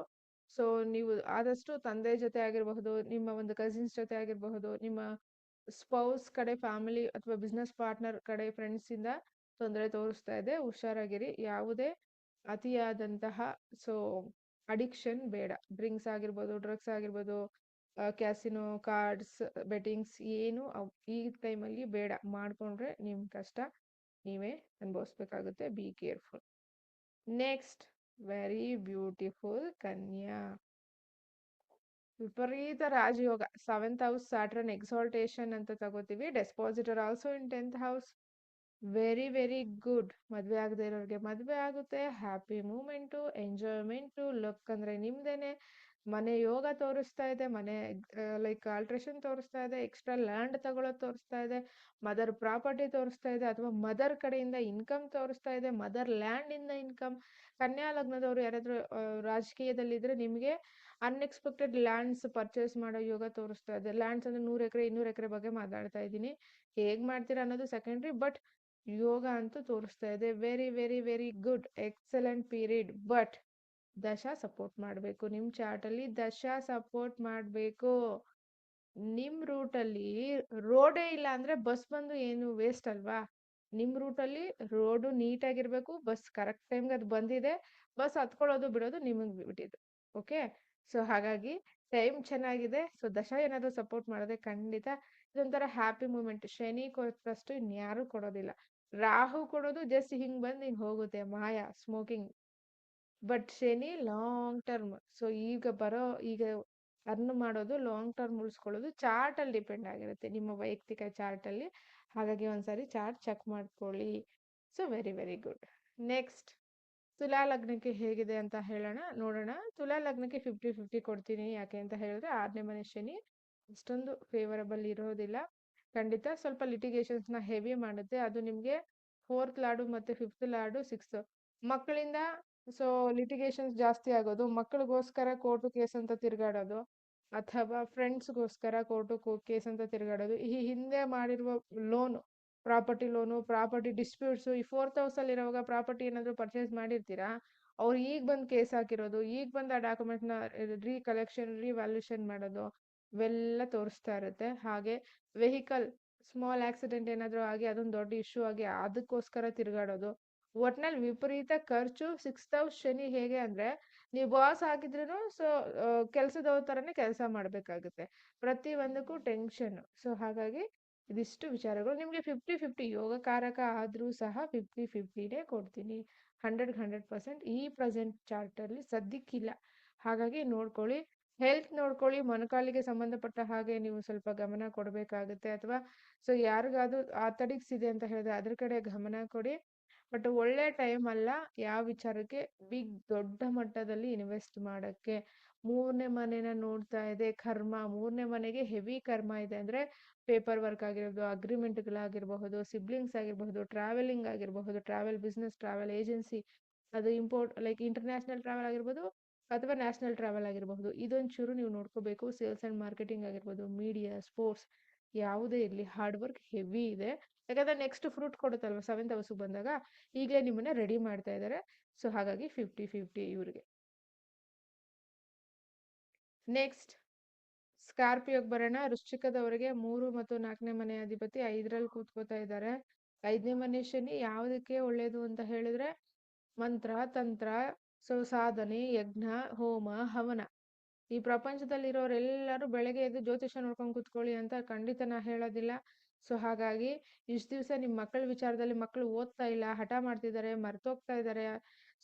ಸೊ ನೀವು ಆದಷ್ಟು ತಂದೆ ಜೊತೆ ಆಗಿರಬಹುದು, ನಿಮ್ಮ ಒಂದು ಕಸಿನ್ಸ್ ಜೊತೆ ಆಗಿರಬಹುದು, ನಿಮ್ಮ ಸ್ಪೌಸ್ ಕಡೆ, ಫ್ಯಾಮಿಲಿ ಅಥವಾ ಬಿಸ್ನೆಸ್ ಪಾರ್ಟ್ನರ್ ಕಡೆ, ಫ್ರೆಂಡ್ಸ್ ಇಂದ ತೊಂದರೆ ತೋರಿಸ್ತಾ ಇದೆ. ಹುಷಾರಾಗಿರಿ. ಯಾವುದೇ ಅತಿಯಾದಂತಹ ಸೊ ಅಡಿಕ್ಷನ್ ಬೇಡ. ಡ್ರಿಂಕ್ಸ್ ಆಗಿರ್ಬೋದು, ಡ್ರಗ್ಸ್ ಆಗಿರ್ಬೋದು, ಕ್ಯಾಸಿನೋ, ಕಾರ್ಡ್ಸ್, ಬೆಟ್ಟಿಂಗ್ಸ್ ಏನು ಈ ಟೈಮಲ್ಲಿ ಬೇಡ. ಮಾಡ್ಕೊಂಡ್ರೆ ನಿಮ್ ಕಷ್ಟ ನೀವೇ ಅನುಭವಿಸ್ಬೇಕಾಗುತ್ತೆ. Be careful. Next, very beautiful ಕನ್ಯಾ. ವಿಪರೀತ ರಾಜಯೋಗ. 7th ಹೌಸ್ ಸ್ಯಾಟರ್ನ್ ಎಕ್ಸಾಲ್ಟೇಷನ್ ಅಂತ ತಗೋತೀವಿ. Dispositor also in 10th house. Very very good. ಮದ್ವೆ ಆಗದೆ ಇರೋರಿಗೆ ಮದ್ವೆ ಆಗುತ್ತೆ. Happy moment, enjoyment. ಲಕ್ ಅಂದ್ರೆ ನಿಮ್ದೇನೆ. ಮನೆ ಯೋಗ ತೋರಿಸ್ತಾ ಇದೆ, ಮನೆ ಲೈಕ್ ಆಲ್ಟ್ರೇಷನ್ ತೋರಿಸ್ತಾ ಇದೆ, ಎಕ್ಸ್ಟ್ರಾ ಲ್ಯಾಂಡ್ ತಗೊಳ್ಳೋದು ತೋರಿಸ್ತಾ ಇದೆ, ಮದರ್ ಪ್ರಾಪರ್ಟಿ ತೋರಿಸ್ತಾ ಇದೆ, ಅಥವಾ ಮದರ್ ಕಡೆಯಿಂದ ಇನ್ಕಮ್ ತೋರಿಸ್ತಾ ಇದೆ, ಮದರ್ ಲ್ಯಾಂಡ್ ಇಂದ ಇನ್ಕಮ್. ಕನ್ಯಾ ಲಗ್ನದವರು ಯಾರಾದ್ರೂ ರಾಜಕೀಯದಲ್ಲಿದ್ರೆ ನಿಮಗೆ ಅನ್ಎಕ್ಸ್ಪೆಕ್ಟೆಡ್ ಲ್ಯಾಂಡ್ಸ್ ಪರ್ಚೇಸ್ ಮಾಡೋ ಯೋಗ ತೋರಿಸ್ತಾ ಇದೆ. ಲ್ಯಾಂಡ್ಸ್ ಅಂದ್ರೆ 100 ಎಕರೆ 200 ಎಕರೆ ಬಗ್ಗೆ ಮಾತಾಡ್ತಾ ಇದ್ದೀನಿ. ಹೇಗ್ ಮಾಡ್ತೀರಾ ಅನ್ನೋದು ಸೆಕೆಂಡ್ರಿ, ಬಟ್ ಯೋಗ ಅಂತೂ ತೋರಿಸ್ತಾ ಇದೆ. Very very very good, excellent period. But ದಶಾ ಸಪೋರ್ಟ್ ಮಾಡಬೇಕು. ನಿಮ್ ಚಾರ್ಟ್ ಅಲ್ಲಿ ದಶಾ ಸಪೋರ್ಟ್ ಮಾಡಬೇಕು. ನಿಮ್ ರೂಟಲ್ಲಿ ರೋಡೇ ಇಲ್ಲ ಅಂದ್ರೆ ಬಸ್ ಬಂದು ಏನು ವೇಸ್ಟ್ ಅಲ್ವಾ? ನಿಮ್ ರೂಟಲ್ಲಿ ರೋಡು ನೀಟಾಗಿರ್ಬೇಕು, ಬಸ್ ಕರೆಕ್ಟ್ ಟೈಮ್ಗೆ ಅದು ಬಂದಿದೆ, ಬಸ್ ಹತ್ಕೊಳ್ಳೋದು ಬಿಡೋದು ನಿಮಗೆ ಬಿಟ್ಟಿದ್ದು. ಓಕೆ, ಸೊ ಹಾಗಾಗಿ ಟೈಮ್ ಚೆನ್ನಾಗಿದೆ. ಸೊ ದಶಾ ಏನಾದ್ರು ಸಪೋರ್ಟ್ ಮಾಡಿದ್ರೆ ಖಂಡಿತ ಇದೊಂಥರ ಹ್ಯಾಪಿ ಮೂಮೆಂಟ್. ಶನಿ ಕೊಟ್ಟಷ್ಟು ಇನ್ಯಾರು ಕೊಡೋದಿಲ್ಲ. ರಾಹು ಕೊಡೋದು ಜಸ್ಟ್ ಹಿಂಗ್ ಬಂದು ಹಿಂಗ್ ಹೋಗುತ್ತೆ, ಮಾಯಾ, ಸ್ಮೋಕಿಂಗ್. ಬಟ್ ಶನಿ ಲಾಂಗ್ ಟರ್ಮ್. ಸೊ ಈಗ ಅರ್ನ್ ಮಾಡೋದು ಲಾಂಗ್ ಟರ್ಮ್ ಉಳಿಸ್ಕೊಳ್ಳೋದು ಚಾರ್ಟ್ ಅಲ್ಲಿ ಡಿಪೆಂಡ್ ಆಗಿರುತ್ತೆ, ನಿಮ್ಮ ವೈಯಕ್ತಿಕ ಚಾರ್ಟ್ ಅಲ್ಲಿ. ಹಾಗಾಗಿ ಒಂದ್ಸರಿ ಚಾರ್ಟ್ ಚೆಕ್ ಮಾಡ್ಕೊಳ್ಳಿ. So very very good. Next, ತುಲಾ ಲಗ್ನಕ್ಕೆ ಹೇಗಿದೆ ಅಂತ ನೋಡೋಣ. ತುಲಾ ಲಗ್ನಕ್ಕೆ 50-50 ಕೊಡ್ತೀನಿ. ಯಾಕೆ ಅಂತ ಹೇಳಿದ್ರೆ 6ನೇ ಮನೆ ಶನಿ ಅಷ್ಟೊಂದು ಫೇವರಬಲ್ ಇರೋದಿಲ್ಲ. ಖಂಡಿತ ಸ್ವಲ್ಪ ಲಿಟಿಗೇಷನ್ಸ್ ನ ಹೆವಿ ಮಾಡುತ್ತೆ. ಅದು ನಿಮ್ಗೆ 4th ಲಾರ್ಡು ಮತ್ತೆ 5th ಲಾರ್ಡು 6th ಮಕ್ಕಳಿಂದ. ಸೊ ಲಿಟಿಗೇಷನ್ಸ್ ಜಾಸ್ತಿ ಆಗೋದು, ಮಕ್ಕಳಿಗೋಸ್ಕರ ಕೋರ್ಟು ಕೇಸ್ ಅಂತ ತಿರ್ಗಾಡೋದು, ಅಥವಾ ಫ್ರೆಂಡ್ಸ್ಗೋಸ್ಕರ ಕೋರ್ಟು ಕೇಸ್ ಅಂತ ತಿರ್ಗಾಡೋದು, ಈ ಹಿಂದೆ ಮಾಡಿರುವ loan property loan, property disputes. ಈ 4th ಹೌಸಲ್ಲಿ ಇರೋವಾಗ ಪ್ರಾಪರ್ಟಿ ಏನಾದರೂ ಪರ್ಚೇಸ್ ಮಾಡಿರ್ತೀರಾ, ಅವ್ರು ಈಗ ಬಂದು ಕೇಸ್ ಹಾಕಿರೋದು, ಈಗ ಬಂದು ಆ ಡಾಕ್ಯುಮೆಂಟ್ನ ರೀಕಲೆಕ್ಷನ್ ರಿವ್ಯಾಲ್ಯೂಷನ್ ಮಾಡೋದು ಇವೆಲ್ಲ ತೋರಿಸ್ತಾ ಇರುತ್ತೆ. ಹಾಗೆ ವೆಹಿಕಲ್ ಸ್ಮಾಲ್ ಆಕ್ಸಿಡೆಂಟ್ ಏನಾದರೂ ಆಗಿ ಅದೊಂದು ದೊಡ್ಡ ಇಶ್ಯೂ ಆಗಿ ಅದಕ್ಕೋಸ್ಕರ ತಿರುಗಾಡೋದು. ಒಟ್ನಲ್ಲಿ ವಿಪರೀತ ಖರ್ಚು. 6th ಹೌಸ್ ಶನಿ ಹೇಗೆ ಅಂದರೆ, ನೀವು ಬಾಸ್ ಆಗಿದ್ರೂ ಸೊ ಕೆಲಸದವ್ರ ಥರನೇ ಕೆಲಸ ಮಾಡಬೇಕಾಗುತ್ತೆ. ಪ್ರತಿಯೊಂದಕ್ಕೂ ಟೆನ್ಷನ್. ಸೊ ಹಾಗಾಗಿ ಇದಿಷ್ಟು ವಿಚಾರಗಳು. ನಿಮಗೆ 50-50 ಯೋಗಕಾರಕ ಆದರೂ ಸಹ 50-50ನೇ ಕೊಡ್ತೀನಿ. 100% ಈ ಪ್ರೆಸೆಂಟ್ ಚಾರ್ಟಲ್ಲಿ ಸದ್ಯಕ್ಕಿಲ್ಲ. ಹಾಗಾಗಿ ನೋಡ್ಕೊಳ್ಳಿ. ಹೆಲ್ತ್ ನೋಡ್ಕೊಳ್ಳಿ. ಮೊಣಕಾಲಿಗೆ ಸಂಬಂಧಪಟ್ಟ ಹಾಗೆ ನೀವು ಸ್ವಲ್ಪ ಗಮನ ಕೊಡಬೇಕಾಗುತ್ತೆ. ಅಥವಾ ಸೊ ಯಾರಿಗಾದ್ರೂ ಅಥೆಟಿಕ್ಸ್ ಇದೆ ಅಂತ ಹೇಳಿದ್ರೆ ಅದ್ರ ಕಡೆ ಗಮನ ಕೊಡಿ. ಬಟ್ ಒಳ್ಳೆ ಟೈಮ್ ಅಲ್ಲ ಯಾವ ವಿಚಾರಕ್ಕೆ ದೊಡ್ಡ ಮಟ್ಟದಲ್ಲಿ ಇನ್ವೆಸ್ಟ್ ಮಾಡೋಕ್ಕೆ. 3ನೇ ಮನೆನ ನೋಡ್ತಾ ಇದೆ ಕರ್ಮ. 3ನೇ ಮನೆಗೆ ಹೆವಿ ಕರ್ಮ ಇದೆ ಅಂದರೆ ಪೇಪರ್ ವರ್ಕ್ ಆಗಿರ್ಬೋದು, ಅಗ್ರಿಮೆಂಟ್ಗಳಾಗಿರಬಹುದು, ಸಿಬ್ಲಿಂಗ್ಸ್ ಆಗಿರಬಹುದು, ಟ್ರಾವೆಲಿಂಗ್ ಆಗಿರಬಹುದು, ಟ್ರಾವೆಲ್ ಬಿಸ್ನೆಸ್, ಟ್ರಾವೆಲ್ ಏಜೆನ್ಸಿ, ಅದು ಲೈಕ್ ಇಂಟರ್ನ್ಯಾಷನಲ್ ಟ್ರಾವೆಲ್ ಆಗಿರ್ಬೋದು ಅಥವಾ ನ್ಯಾಷನಲ್ ಟ್ರಾವೆಲ್ ಆಗಿರಬಹುದು. ಇದೊಂಚೂರು ನೀವು ನೋಡ್ಕೋಬೇಕು. ಸೇಲ್ಸ್ ಆ್ಯಂಡ್ ಮಾರ್ಕೆಟಿಂಗ್ ಆಗಿರ್ಬೋದು, ಮೀಡಿಯಾ, ಸ್ಪೋರ್ಟ್ಸ್ ಯಾವುದೇ ಇರಲಿ ಹಾರ್ಡ್ ವರ್ಕ್ ಹೆವಿ ಇದೆ. ಯಾಕಂದರೆ ನೆಕ್ಸ್ಟ್ ಫ್ರೂಟ್ ಕೊಡುತ್ತಲ್ವ 7th ಹೌಸ್ಗೆ ಬಂದಾಗ, ಈಗಲೇ ನಿಮ್ಮನ್ನ ರೆಡಿ ಮಾಡ್ತಾ ಇದ್ದಾರೆ. ಸೊ ಹಾಗಾಗಿ 50-50 ಇವ್ರಿಗೆ. ನೆಕ್ಸ್ಟ್ ಸ್ಕಾರ್ಪಿಯೋಗೆ ಬರೋಣ. ವೃಶ್ಚಿಕದವರಿಗೆ 3 ಮತ್ತು 4ನೇ ಮನೆ ಅಧಿಪತಿ 5ರಲ್ಲಿ ಕೂತ್ಕೋತಾ ಇದ್ದಾರೆ. 5ನೇ ಮನೆ ಶನಿ ಯಾವುದಕ್ಕೆ ಒಳ್ಳೆಯದು ಅಂತ ಹೇಳಿದ್ರೆ ಮಂತ್ರ, ತಂತ್ರ, ಸೊ ಸಾಧನೆ, ಯಜ್ಞ, ಹೋಮ, ಹವನ. ಈ ಪ್ರಪಂಚದಲ್ಲಿರೋರೆಲ್ಲರೂ ಬೆಳಗ್ಗೆ ಎದ್ದು ಜ್ಯೋತಿಷ ನೋಡ್ಕೊಂಡು ಕೂತ್ಕೊಳ್ಳಿ ಅಂತ ಖಂಡಿತ ನಾ ಹೇಳೋದಿಲ್ಲ. ಸೊ ಹಾಗಾಗಿ ಇಷ್ಟು ದಿವಸ ನಿಮ್ಮ ಮಕ್ಕಳ ವಿಚಾರದಲ್ಲಿ ಮಕ್ಕಳು ಓದ್ತಾ ಇಲ್ಲ, ಹಠ ಮಾಡ್ತಿದ್ದಾರೆ, ಮರ್ತೋಗ್ತಾ ಇದ್ದಾರೆ.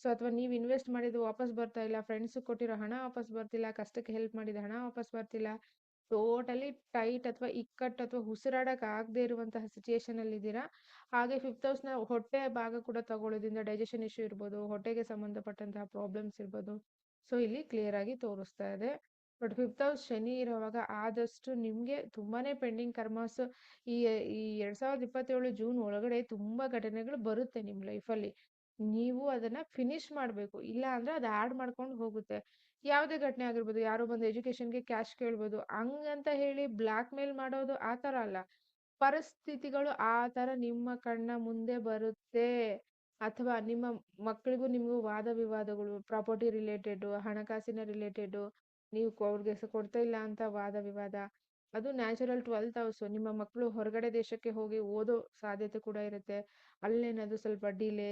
ಸೊ ಅಥವಾ ನೀವು ಇನ್ವೆಸ್ಟ್ ಮಾಡಿದ್ದು ವಾಪಸ್ ಬರ್ತಾ ಇಲ್ಲ, ಫ್ರೆಂಡ್ಸ್ ಕೊಟ್ಟಿರೋ ಹಣ ವಾಪಸ್ ಬರ್ತಿಲ್ಲ, ಕಷ್ಟಕ್ಕೆ ಹೆಲ್ಪ್ ಮಾಡಿದ ಹಣ ವಾಪಸ್ ಬರ್ತಿಲ್ಲ, ಟೋಟಲಿ ಟೈಟ್ ಅಥವಾ ಇಕ್ಕಟ್ಟು ಅಥವಾ ಉಸಿರಾಡಕ್ಕೆ ಆಗದೆ ಇರುವಂತಹ ಸಿಚುಯೇಷನ್ ಅಲ್ಲಿ ಇದ್ದೀರಾ. ಹಾಗೆ 5th ಹೌಸ್ನ ಹೊಟ್ಟೆ ಭಾಗ ಕೂಡ ತಗೊಳ್ಳೋದ್ರಿಂದ ಡೈಜೆಷನ್ ಇಶ್ಯೂ ಇರ್ಬೋದು, ಹೊಟ್ಟೆಗೆ ಸಂಬಂಧಪಟ್ಟಂತಹ ಪ್ರಾಬ್ಲಮ್ಸ್ ಇರ್ಬೋದು. ಸೊ ಇಲ್ಲಿ ಕ್ಲಿಯರ್ ಆಗಿ ತೋರಿಸ್ತಾ ಇದೆ. ಬಟ್ 5th ಹೌಸ್ ಶನಿ ಇರೋವಾಗ ಆದಷ್ಟು ನಿಮಗೆ ತುಂಬಾನೇ ಪೆಂಡಿಂಗ್ ಕರ್ಮಾಸ್ ಈ ಈ 2027 ಜೂನ್ ಒಳಗಡೆ ತುಂಬಾ ಘಟನೆಗಳು ಬರುತ್ತೆ ನಿಮ್ಮ ಲೈಫಲ್ಲಿ. ನೀವು ಅದನ್ನ ಫಿನಿಶ್ ಮಾಡಬೇಕು. ಇಲ್ಲ ಅಂದ್ರೆ ಅದು ಆ್ಯಡ್ ಮಾಡ್ಕೊಂಡು ಹೋಗುತ್ತೆ. ಯಾವುದೇ ಘಟನೆ ಆಗಿರ್ಬೋದು, ಯಾರೋ ಬಂದು ಎಜುಕೇಶನ್ಗೆ ಕ್ಯಾಶ್ ಕೇಳ್ಬೋದು, ಹಂಗಂತ ಹೇಳಿ ಬ್ಲ್ಯಾಕ್ ಮೇಲ್ ಮಾಡೋದು ಆ ಥರ ಅಲ್ಲ. ಪರಿಸ್ಥಿತಿಗಳು ಆ ಥರ ನಿಮ್ಮ ಕಣ್ಣ ಮುಂದೆ ಬರುತ್ತೆ. ಅಥವಾ ನಿಮ್ಮ ಮಕ್ಕಳಿಗೂ ನಿಮಗೂ ವಾದ ವಿವಾದಗಳು, ಪ್ರಾಪರ್ಟಿ ರಿಲೇಟೆಡ್, ಹಣಕಾಸಿನ ರಿಲೇಟೆಡ್, ನೀವು ಅವ್ರಿಗೆ ಕೊಡ್ತಾ ಇಲ್ಲ ಅಂತ ವಾದ ವಿವಾದ. ಅದು ನ್ಯಾಚುರಲ್ 12th ಹೌಸ್. ನಿಮ್ಮ ಮಕ್ಕಳು ಹೊರಗಡೆ ದೇಶಕ್ಕೆ ಹೋಗಿ ಓದೋ ಸಾಧ್ಯತೆ ಕೂಡ ಇರುತ್ತೆ. ಅಲ್ಲೇನಾದ್ರು ಸ್ವಲ್ಪ ಡಿಲೇ,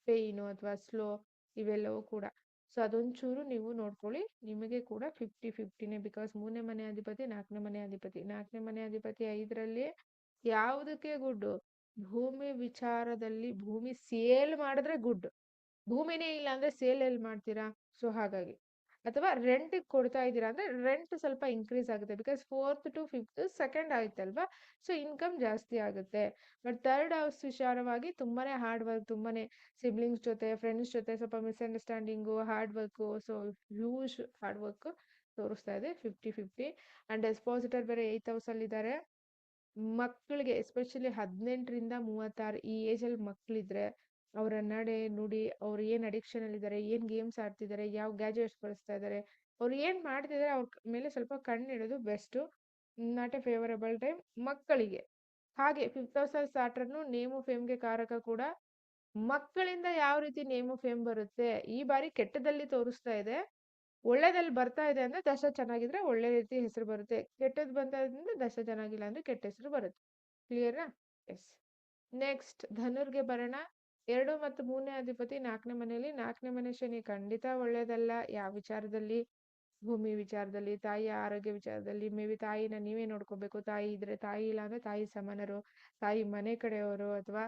ಪೇಯ್ನು ಅಥವಾ ಸ್ಲೋ ಇವೆಲ್ಲವೂ ಕೂಡ. ಸೊ ಅದೊಂಚೂರು ನೀವು ನೋಡ್ಕೊಳ್ಳಿ. ನಿಮಗೆ ಕೂಡ 50-50ನೇ. ಬಿಕಾಸ್ 3ನೇ ಮನೆ ಅಧಿಪತಿ 4ನೇ ಮನೆ ಅಧಿಪತಿ. 4ನೇ ಮನೆ ಅಧಿಪತಿ 5ರಲ್ಲಿ ಯಾವುದಕ್ಕೆ ಗುಡ್ಡು? ಭೂಮಿ ವಿಚಾರದಲ್ಲಿ ಭೂಮಿ ಸೇಲ್ ಮಾಡಿದ್ರೆ ಗುಡ್. ಭೂಮಿನೇ ಇಲ್ಲ ಅಂದ್ರೆ ಸೇಲ್ ಎಲ್ಲಿ ಮಾಡ್ತೀರಾ? ಸೊ ಹಾಗಾಗಿ ಅಥವಾ ರೆಂಟಿಗೆ ಕೊಡ್ತಾ ಇದ್ದೀರಾ ಅಂದ್ರೆ ರೆಂಟ್ ಸ್ವಲ್ಪ ಇನ್ಕ್ರೀಸ್ ಆಗುತ್ತೆ. Because 4th to 5th second ಆಯ್ತಲ್ವಾ, ಸೊ ಇನ್ಕಮ್ ಜಾಸ್ತಿ ಆಗುತ್ತೆ. ಬಟ್ 3rd ಹೌಸ್ ವಿಚಾರವಾಗಿ ತುಂಬಾನೇ ಹಾರ್ಡ್ ವರ್ಕ್, ತುಂಬಾನೇ ಸಿಬ್ಲಿಂಗ್ಸ್ ಜೊತೆ, ಫ್ರೆಂಡ್ಸ್ ಜೊತೆ ಸ್ವಲ್ಪ misunderstanding, hard work, so huge hard work ತೋರಿಸ್ತಾ ಇದೆ. 50-50. ಅಂಡ್ ಎಕ್ಸ್ಪಾಸಿಟರ್ ಬೇರೆ 8th ಹೌಸಲ್ಲಿದ್ದಾರೆ. ಮಕ್ಕಳಿಗೆ ಎಸ್ಪೆಷಲಿ 18ರಿಂದ 36 ಈ ಏಜಲ್ಲಿ ಮಕ್ಕಳಿದ್ರೆ ಅವರ ನಡೆ ನುಡಿ, ಅವ್ರು ಏನು ಅಡಿಕ್ಷನ್ ಅಲ್ಲಿದ್ದಾರೆ, ಏನು ಗೇಮ್ಸ್ ಆಡ್ತಿದ್ದಾರೆ, ಯಾವ ಗ್ಯಾಜೆಟ್ಸ್ ಬಳಸ್ತಾ ಇದ್ದಾರೆ, ಅವ್ರು ಏನು ಮಾಡ್ತಿದ್ದಾರೆ ಅವ್ರ ಮೇಲೆ ಸ್ವಲ್ಪ ಕಣ್ಣಿಡೋದು best. Not a favourable time ಮಕ್ಕಳಿಗೆ. ಹಾಗೆ 5th ಹೌಸಲ್ಲಿ ಸ್ಯಾಟರ್ನು ನೇಮು ಫೇಮ್ಗೆ ಕಾರಕ ಕೂಡ. ಮಕ್ಕಳಿಂದ ಯಾವ ರೀತಿ ನೇಮು ಫೇಮ್ ಬರುತ್ತೆ ಈ ಬಾರಿ ಕೆಟ್ಟದಲ್ಲಿ ತೋರಿಸ್ತಾ ಇದೆ. ಒಳ್ಳೇದಲ್ಲಿ ಬರ್ತಾ ಇದೆ ಅಂದ್ರೆ ದಶ ಚೆನ್ನಾಗಿದ್ರೆ ಒಳ್ಳೆ ರೀತಿ ಹೆಸರು ಬರುತ್ತೆ. ಕೆಟ್ಟದ್ದು ಬಂದ್ರೆ ದಶ ಚೆನ್ನಾಗಿಲ್ಲ ಅಂದ್ರೆ ಕೆಟ್ಟ ಹೆಸರು ಬರುತ್ತೆ. ಕ್ಲಿಯರ್ನಾ? ಎಸ್. ನೆಕ್ಸ್ಟ್ ಧನುರ್ಗೆ ಬರೋಣ. 2 ಮತ್ತು 3ನೇ ಅಧಿಪತಿ 4ನೇ ಮನೆಯಲ್ಲಿ. 4ನೇ ಮನೆ ಶನಿ ಖಂಡಿತ ಒಳ್ಳೇದಲ್ಲ. ಯಾವ ವಿಚಾರದಲ್ಲಿ? ಭೂಮಿ ವಿಚಾರದಲ್ಲಿ, ತಾಯಿಯ ಆರೋಗ್ಯ ವಿಚಾರದಲ್ಲಿ. ಮೇ ಬಿ ತಾಯಿನ ನೀವೇ ನೋಡ್ಕೋಬೇಕು. ತಾಯಿ ಇದ್ರೆ, ತಾಯಿ ಇಲ್ಲ ಅಂದ್ರೆ ತಾಯಿ ಸಮಾನರು, ತಾಯಿ ಮನೆ ಕಡೆಯವರು, ಅಥವಾ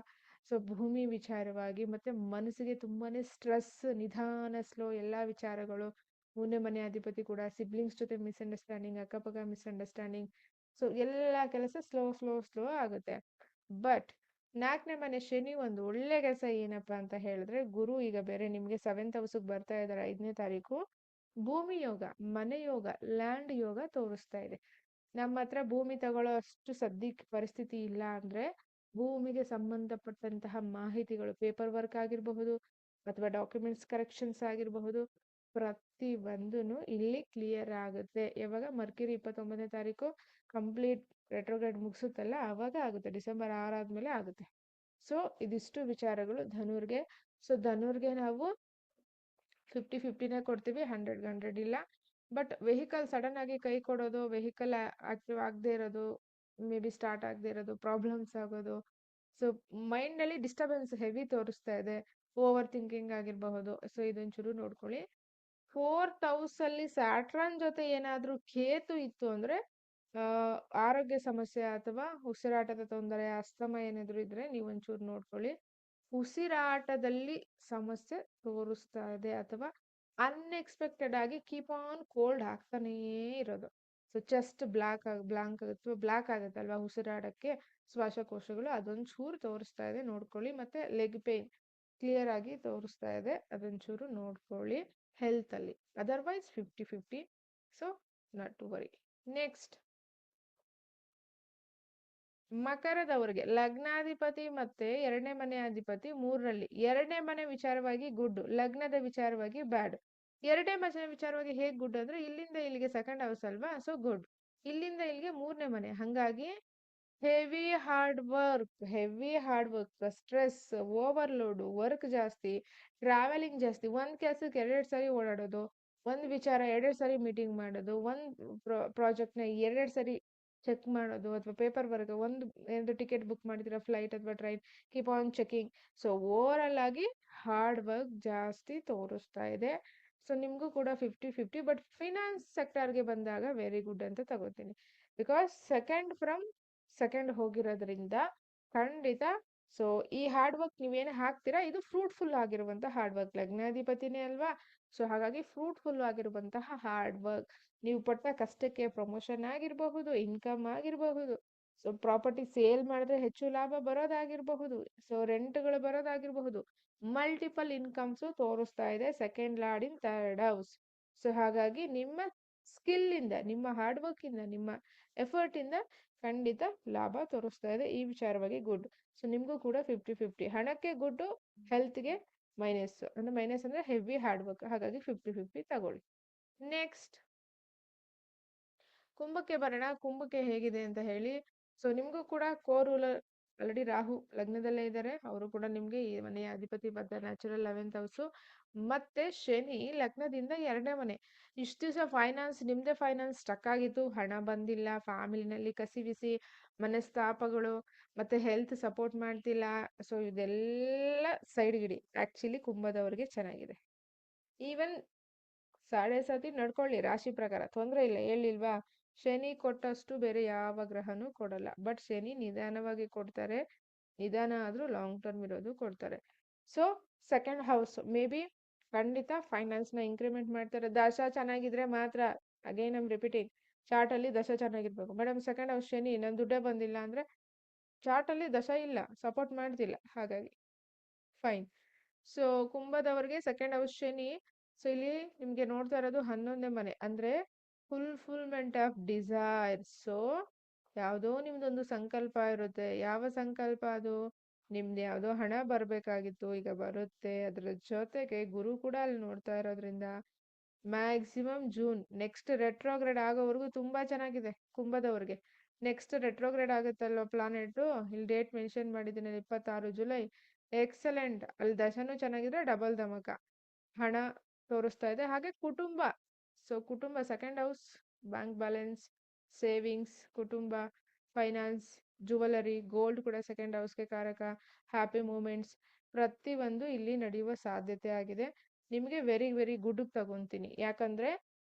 ಸೊ ಭೂಮಿ ವಿಚಾರವಾಗಿ. ಮತ್ತೆ ಮನಸ್ಸಿಗೆ ತುಂಬಾನೇ ಸ್ಟ್ರೆಸ್, ನಿಧಾನ, ಸ್ಲೋ ಎಲ್ಲ ವಿಚಾರಗಳು. 3ನೇ ಮನೆ ಅಧಿಪತಿ ಕೂಡ ಸಿಬ್ಲಿಂಗ್ಸ್ ಜೊತೆ ಮಿಸ್ಅಂಡರ್ಸ್ಟ್ಯಾಂಡಿಂಗ್, ಅಕ್ಕಪಕ್ಕ ಮಿಸ್ಅಂಡರ್ಸ್ಟ್ಯಾಂಡಿಂಗ್. ಸೊ ಎಲ್ಲ ಕೆಲಸ ಸ್ಲೋ ಸ್ಲೋ ಸ್ಲೋ ಆಗುತ್ತೆ. ಬಟ್ 4ನೇ ಮನೆ ಶನಿ ಒಂದು ಒಳ್ಳೆ ಕೆಲಸ ಏನಪ್ಪಾ ಅಂತ ಹೇಳಿದ್ರೆ, ಗುರು ಈಗ ಬೇರೆ ನಿಮ್ಗೆ 7th ಹೌಸ್ಗೆ ಬರ್ತಾ ಇದ್ದಾರೆ 5ನೇ ತಾರೀಕು. ಭೂಮಿ ಯೋಗ, ಮನೆ ಯೋಗ, ಲ್ಯಾಂಡ್ ಯೋಗ ತೋರಿಸ್ತಾ ಇದೆ. ನಮ್ಮ ಹತ್ರ ಭೂಮಿ ತಗೊಳ್ಳೋ ಅಷ್ಟು ಸದ್ಯಕ್ಕೆ ಪರಿಸ್ಥಿತಿ ಇಲ್ಲ ಅಂದ್ರೆ ಭೂಮಿಗೆ ಸಂಬಂಧಪಟ್ಟಂತಹ ಮಾಹಿತಿಗಳು, ಪೇಪರ್ ವರ್ಕ್ ಆಗಿರಬಹುದು ಅಥವಾ ಡಾಕ್ಯುಮೆಂಟ್ಸ್ ಕರೆಕ್ಷನ್ಸ್ ಆಗಿರಬಹುದು, ಪ್ರತಿ ಒಂದೂ ಇಲ್ಲಿ ಕ್ಲಿಯರ್ ಆಗುತ್ತೆ. ಯಾವಾಗ? ಮರ್ಕ್ಯುರಿ 29ನೇ ತಾರೀಕು ಕಂಪ್ಲೀಟ್ ರೆಟ್ರೋಗ್ರೇಡ್ ಮುಗಿಸುತ್ತಲ್ಲ ಆವಾಗ ಆಗುತ್ತೆ, ಡಿಸೆಂಬರ್ 6 ಆದ್ಮೇಲೆ ಆಗುತ್ತೆ. ಸೊ ಇದಿಷ್ಟು ವಿಚಾರಗಳು ಧನುರ್ಗೆ. ಸೊ ಧನುರ್ಗೆ ನಾವು 50-50ನೇ ಕೊಡ್ತೀವಿ, 100-100 ಇಲ್ಲ. ಬಟ್ ವೆಹಿಕಲ್ ಸಡನ್ ಆಗಿ ಕೈ ಕೊಡೋದು, ವೆಹಿಕಲ್ ಆಕ್ಟಿವ್ ಆಗದೆ ಇರೋದು, ಮೇ ಬಿ ಸ್ಟಾರ್ಟ್ ಆಗದೆ ಇರೋದು, ಪ್ರಾಬ್ಲಮ್ಸ್ ಆಗೋದು, ಸೊ ಮೈಂಡಲ್ಲಿ ಡಿಸ್ಟರ್ಬೆನ್ಸ್ ಹೆವಿ ತೋರಿಸ್ತಾ ಇದೆ, ಓವರ್ ಥಿಂಕಿಂಗ್ ಆಗಿರಬಹುದು. ಸೊ ಇದೊಂಚೂರು ನೋಡ್ಕೊಳ್ಳಿ. 4th ಹೌಸಲ್ಲಿ ಸ್ಯಾಟ್ರನ್ ಜೊತೆ ಏನಾದರೂ ಕೇತು ಇತ್ತು ಅಂದರೆ ಆರೋಗ್ಯ ಸಮಸ್ಯೆ ಅಥವಾ ಉಸಿರಾಟದ ತೊಂದರೆ, ಅಸ್ತಮ ಏನಾದರೂ ಇದ್ರೆ ನೀವು ಒಂಚೂರು ನೋಡ್ಕೊಳ್ಳಿ. ಉಸಿರಾಟದಲ್ಲಿ ಸಮಸ್ಯೆ ತೋರಿಸ್ತಾ ಇದೆ ಅಥವಾ ಅನ್ಎಕ್ಸ್ಪೆಕ್ಟೆಡ್ ಆಗಿ ಕೀಪ್ ಆನ್ ಕೋಲ್ಡ್ ಆಗ್ತಾನೇ ಇರೋದು. ಸೊ ಚೆಸ್ಟ್ ಬ್ಲಾಕ್ ಆಗುತ್ತೆ, ಬ್ಲಾಕ್ ಆಗುತ್ತಲ್ವಾ ಉಸಿರಾಡಕ್ಕೆ ಶ್ವಾಸಕೋಶಗಳು, ಅದೊಂಚೂರು ತೋರಿಸ್ತಾ ಇದೆ ನೋಡ್ಕೊಳ್ಳಿ. ಮತ್ತೆ ಲೆಗ್ ಪೇನ್ ಕ್ಲಿಯರ್ ಆಗಿ ತೋರಿಸ್ತಾ ಇದೆ, ಅದೊಂಚೂರು ನೋಡ್ಕೊಳ್ಳಿ ಹೆಲ್ತಲ್ಲಿ. Otherwise 50-50. So not to worry. Next ಮಕರದವರಿಗೆ ಲಗ್ನಾಧಿಪತಿ ಮತ್ತೆ 2ನೇ ಮನೆ ಅಧಿಪತಿ 3ರಲ್ಲಿ. 2ನೇ ಮನೆ ವಿಚಾರವಾಗಿ ಗುಡ್, ಲಗ್ನದ ವಿಚಾರವಾಗಿ ಬ್ಯಾಡ್. 2ನೇ ಮನೆ ವಿಚಾರವಾಗಿ ಹೇಗೆ ಗುಡ್ ಅಂದ್ರೆ ಇಲ್ಲಿಂದ ಇಲ್ಲಿಗೆ ಸೆಕೆಂಡ್ ಹೌಸ್ ಅಲ್ವಾ, ಸೊ ಗುಡ್. ಇಲ್ಲಿಂದ ಇಲ್ಲಿಗೆ 3ನೇ ಮನೆ, ಹಂಗಾಗಿ heavy hard work, stress, overload, work ಜಾಸ್ತಿ, ಟ್ರಾವೆಲಿಂಗ್ ಜಾಸ್ತಿ, ಒಂದ್ ಕೆಲ್ಸಕ್ಕೆ 2 ಸರಿ ಓಡಾಡೋದು, ಒಂದ್ ವಿಚಾರ 2 ಸರಿ ಮೀಟಿಂಗ್ ಮಾಡೋದು, ಒಂದ್ ಪ್ರಾಜೆಕ್ಟ್ನ 2 ಸರಿ ಚೆಕ್ ಮಾಡೋದು, ಅಥವಾ ಪೇಪರ್ ವರ್ಕ್, ಒಂದು ಟಿಕೆಟ್ ಬುಕ್ ಮಾಡಿದ್ರೆ ಫ್ಲೈಟ್ ಅಥವಾ train, keep on checking. So over all ಆಗಿ ಹಾರ್ಡ್ ವರ್ಕ್ ಜಾಸ್ತಿ ತೋರಿಸ್ತಾ ಇದೆ. ಸೊ ನಿಮಗೂ ಕೂಡ 50-50. ಬಟ್ ಫೈನಾನ್ಸ್ ಸೆಕ್ಟರ್ಗೆ ಬಂದಾಗ ವೆರಿ ಗುಡ್ ಅಂತ ತಗೋತೀನಿ, ಬಿಕಾಸ್ ಸೆಕೆಂಡ್ ಹೋಗಿರೋದ್ರಿಂದ ಖಂಡಿತ. ಸೊ ಈ ಹಾರ್ಡ್ ವರ್ಕ್ ನೀವೇನು ಹಾಕ್ತೀರಾ ಇದು ಫ್ರೂಟ್ಫುಲ್ ಆಗಿರುವಂತಹ ಹಾರ್ಡ್ ವರ್ಕ್, ಲಗ್ನಾಧಿಪತಿನೇ ಅಲ್ವಾ. ಸೊ ಹಾಗಾಗಿ ಫ್ರೂಟ್ಫುಲ್ ಆಗಿರುವಂತಹ ಹಾರ್ಡ್ ವರ್ಕ್, ನೀವು ಪಟ್ಟ ಕಷ್ಟಕ್ಕೆ ಪ್ರಮೋಷನ್ ಆಗಿರಬಹುದು, ಇನ್ಕಮ್ ಆಗಿರಬಹುದು, ಸೊ ಪ್ರಾಪರ್ಟಿ ಸೇಲ್ ಮಾಡಿದ್ರೆ ಹೆಚ್ಚು ಲಾಭ ಬರೋದಾಗಿರಬಹುದು, ಸೊ ರೆಂಟ್ಗಳು ಬರೋದಾಗಿರಬಹುದು, ಮಲ್ಟಿಪಲ್ ಇನ್ಕಮ್ಸು ತೋರಿಸ್ತಾ ಇದೆ ಸೆಕೆಂಡ್ ಲಾರ್ಡ್ ಇನ್ 3rd ಹೌಸ್. ಸೊ ಹಾಗಾಗಿ ನಿಮ್ಮ ಸ್ಕಿಲ್ ಇಂದ, ನಿಮ್ಮ ಹಾರ್ಡ್ ವರ್ಕ್ ಇಂದ, ನಿಮ್ಮ ಎಫರ್ಟ್ ಇಂದ ಖಂಡಿತ ಲಾಭ ತೋರಿಸ್ತಾ ಇದೆ. ಈ ವಿಚಾರವಾಗಿ ಗುಡ್. ಸೊ ನಿಮಗೂ ಕೂಡ 50-50. ಹಣಕ್ಕೆ ಗುಡ್ಡು, ಹೆಲ್ತ್ಗೆ ಮೈನಸ್, ಅಂದ್ರೆ ಮೈನಸ್ ಅಂದ್ರೆ ಹೆವಿ ಹಾರ್ಡ್ ವರ್ಕ್, ಹಾಗಾಗಿ 50-50 ತಗೊಳ್ಳಿ. ನೆಕ್ಸ್ಟ್ ಕುಂಭಕ್ಕೆ ಬರೋಣ. ಕುಂಭಕ್ಕೆ ಹೇಗಿದೆ ಅಂತ ಹೇಳಿ. ಸೊ ನಿಮಗೂ ಕೂಡ ಕೋರೂಲರ್ ಆಲ್ರೆಡಿ ರಾಹು ಲಗ್ನದಲ್ಲೇ ಇದ್ದಾರೆ, ಅವರು ಕೂಡ ನಿಮ್ಗೆ ಈ ಮನೆಯ ಅಧಿಪತಿ ಬದ್ಧ ನ್ಯಾಚುರಲ್ 11th ಹೌಸು. ಮತ್ತೆ ಶನಿ ಲಗ್ನದಿಂದ 2ನೇ ಮನೆ. ಇಷ್ಟು ದಿವಸ ಫೈನಾನ್ಸ್, ನಿಮ್ದೇ ಫೈನಾನ್ಸ್ ಸ್ಟಕ್ ಆಗಿತ್ತು, ಹಣ ಬಂದಿಲ್ಲ, ಫ್ಯಾಮಿಲಿನಲ್ಲಿ ಕಸಿವಿಸಿ, ಮನಸ್ತಾಪಗಳು, ಮತ್ತೆ ಹೆಲ್ತ್ ಸಪೋರ್ಟ್ ಮಾಡ್ತಿಲ್ಲ. ಸೊ ಇದೆಲ್ಲ ಸೈಡ್ಗಿಡಿ. ಆಕ್ಚುಲಿ ಕುಂಭದವ್ರಿಗೆ ಚೆನ್ನಾಗಿದೆ. ಈವನ್ 7.5 ನಡ್ಕೊಳ್ಳಿ ರಾಶಿ ಪ್ರಕಾರ, ತೊಂದರೆ ಇಲ್ಲ. ಹೇಳಿಲ್ವಾ, ಶನಿ ಕೊಟ್ಟಷ್ಟು ಬೇರೆ ಯಾವ ಗ್ರಹನೂ ಕೊಡಲ್ಲ. ಬಟ್ ಶನಿ ನಿಧಾನವಾಗಿ ಕೊಡ್ತಾರೆ, ನಿಧಾನ ಆದ್ರೂ ಲಾಂಗ್ ಟರ್ಮ್ ಇರೋದು ಕೊಡ್ತಾರೆ. So second house may be ಖಂಡಿತ ಫೈನಾನ್ಸ್ನ ಇಂಕ್ರಿಮೆಂಟ್ ಮಾಡ್ತಾರೆ. ದಶ ಚೆನ್ನಾಗಿದ್ರೆ ಮಾತ್ರ, ಅಗೈನ್ ಐಮ್ ರಿಪೀಟಿಂಗ್, ಚಾರ್ಟಲ್ಲಿ ದಶ ಚೆನ್ನಾಗಿರ್ಬೇಕು. ಮೇಡಮ್ ಸೆಕೆಂಡ್ ಹೌಸ್ ಶನಿ, ನನ್ನ ದುಡ್ಡೇ ಬಂದಿಲ್ಲ ಅಂದ್ರೆ ಚಾರ್ಟಲ್ಲಿ ದಶ ಇಲ್ಲ, ಸಪೋರ್ಟ್ ಮಾಡ್ತಿಲ್ಲ, ಹಾಗಾಗಿ ಫೈನ್. ಸೊ ಕುಂಭದವರಿಗೆ ಸೆಕೆಂಡ್ ಹೌಸ್ ಶನಿ. ಸೊ ಇಲ್ಲಿ ನಿಮ್ಗೆ ನೋಡ್ತಾ ಇರೋದು 11ನೇ ಮನೆ, ಅಂದ್ರೆ ಫುಲ್ಫಿಲ್ಮೆಂಟ್ ಆಫ್ ಡಿಸೈರ್. ಸೊ ಯಾವುದೋ ನಿಮ್ದೊಂದು ಸಂಕಲ್ಪ ಇರುತ್ತೆ. ಯಾವ ಸಂಕಲ್ಪ ಅದು? ನಿಮ್ದು ಯಾವುದೋ ಹಣ ಬರ್ಬೇಕಾಗಿತ್ತು, ಈಗ ಬರುತ್ತೆ. ಅದ್ರ ಜೊತೆಗೆ ಗುರು ಕೂಡ ಅಲ್ಲಿ ನೋಡ್ತಾ ಇರೋದ್ರಿಂದ ಮ್ಯಾಕ್ಸಿಮಮ್ ಜೂನ್ ನೆಕ್ಸ್ಟ್ ರೆಟ್ರೋಗ್ರೇಡ್ ಆಗೋವರೆಗೂ ತುಂಬಾ ಚೆನ್ನಾಗಿದೆ ಕುಂಭದವ್ರಿಗೆ. ನೆಕ್ಸ್ಟ್ ರೆಟ್ರೋಗ್ರೇಡ್ ಆಗುತ್ತಲ್ವ ಪ್ಲಾನೆಟ್, ಇಲ್ಲಿ ಡೇಟ್ ಮೆನ್ಷನ್ ಮಾಡಿದ್ದೀನಿ, 26 ಜುಲೈ. ಎಕ್ಸಲೆಂಟ್. ಅಲ್ಲಿ ದಶನೂ ಚೆನ್ನಾಗಿದ್ರೆ ಡಬಲ್ ಧಮಕ, ಹಣ ತೋರಿಸ್ತಾ ಇದೆ. ಹಾಗೆ ಕುಟುಂಬ. ಸೊ ಕುಟುಂಬ second house, bank balance, savings, ಕುಟುಂಬ, ಫೈನಾನ್ಸ್, ಜುವೆಲರಿ, ಗೋಲ್ಡ್ ಕೂಡ ಸೆಕೆಂಡ್ ಹೌಸ್ಗೆ ಕಾರಕ. ಹ್ಯಾಪಿ ಮೂಮೆಂಟ್ಸ್ ಪ್ರತಿಯೊಂದು ಇಲ್ಲಿ ನಡೆಯುವ ಸಾಧ್ಯತೆ ಆಗಿದೆ. ನಿಮಗೆ ವೆರಿ ವೆರಿ ಗುಡ್ ತಗೊಂತೀನಿ, ಯಾಕಂದ್ರೆ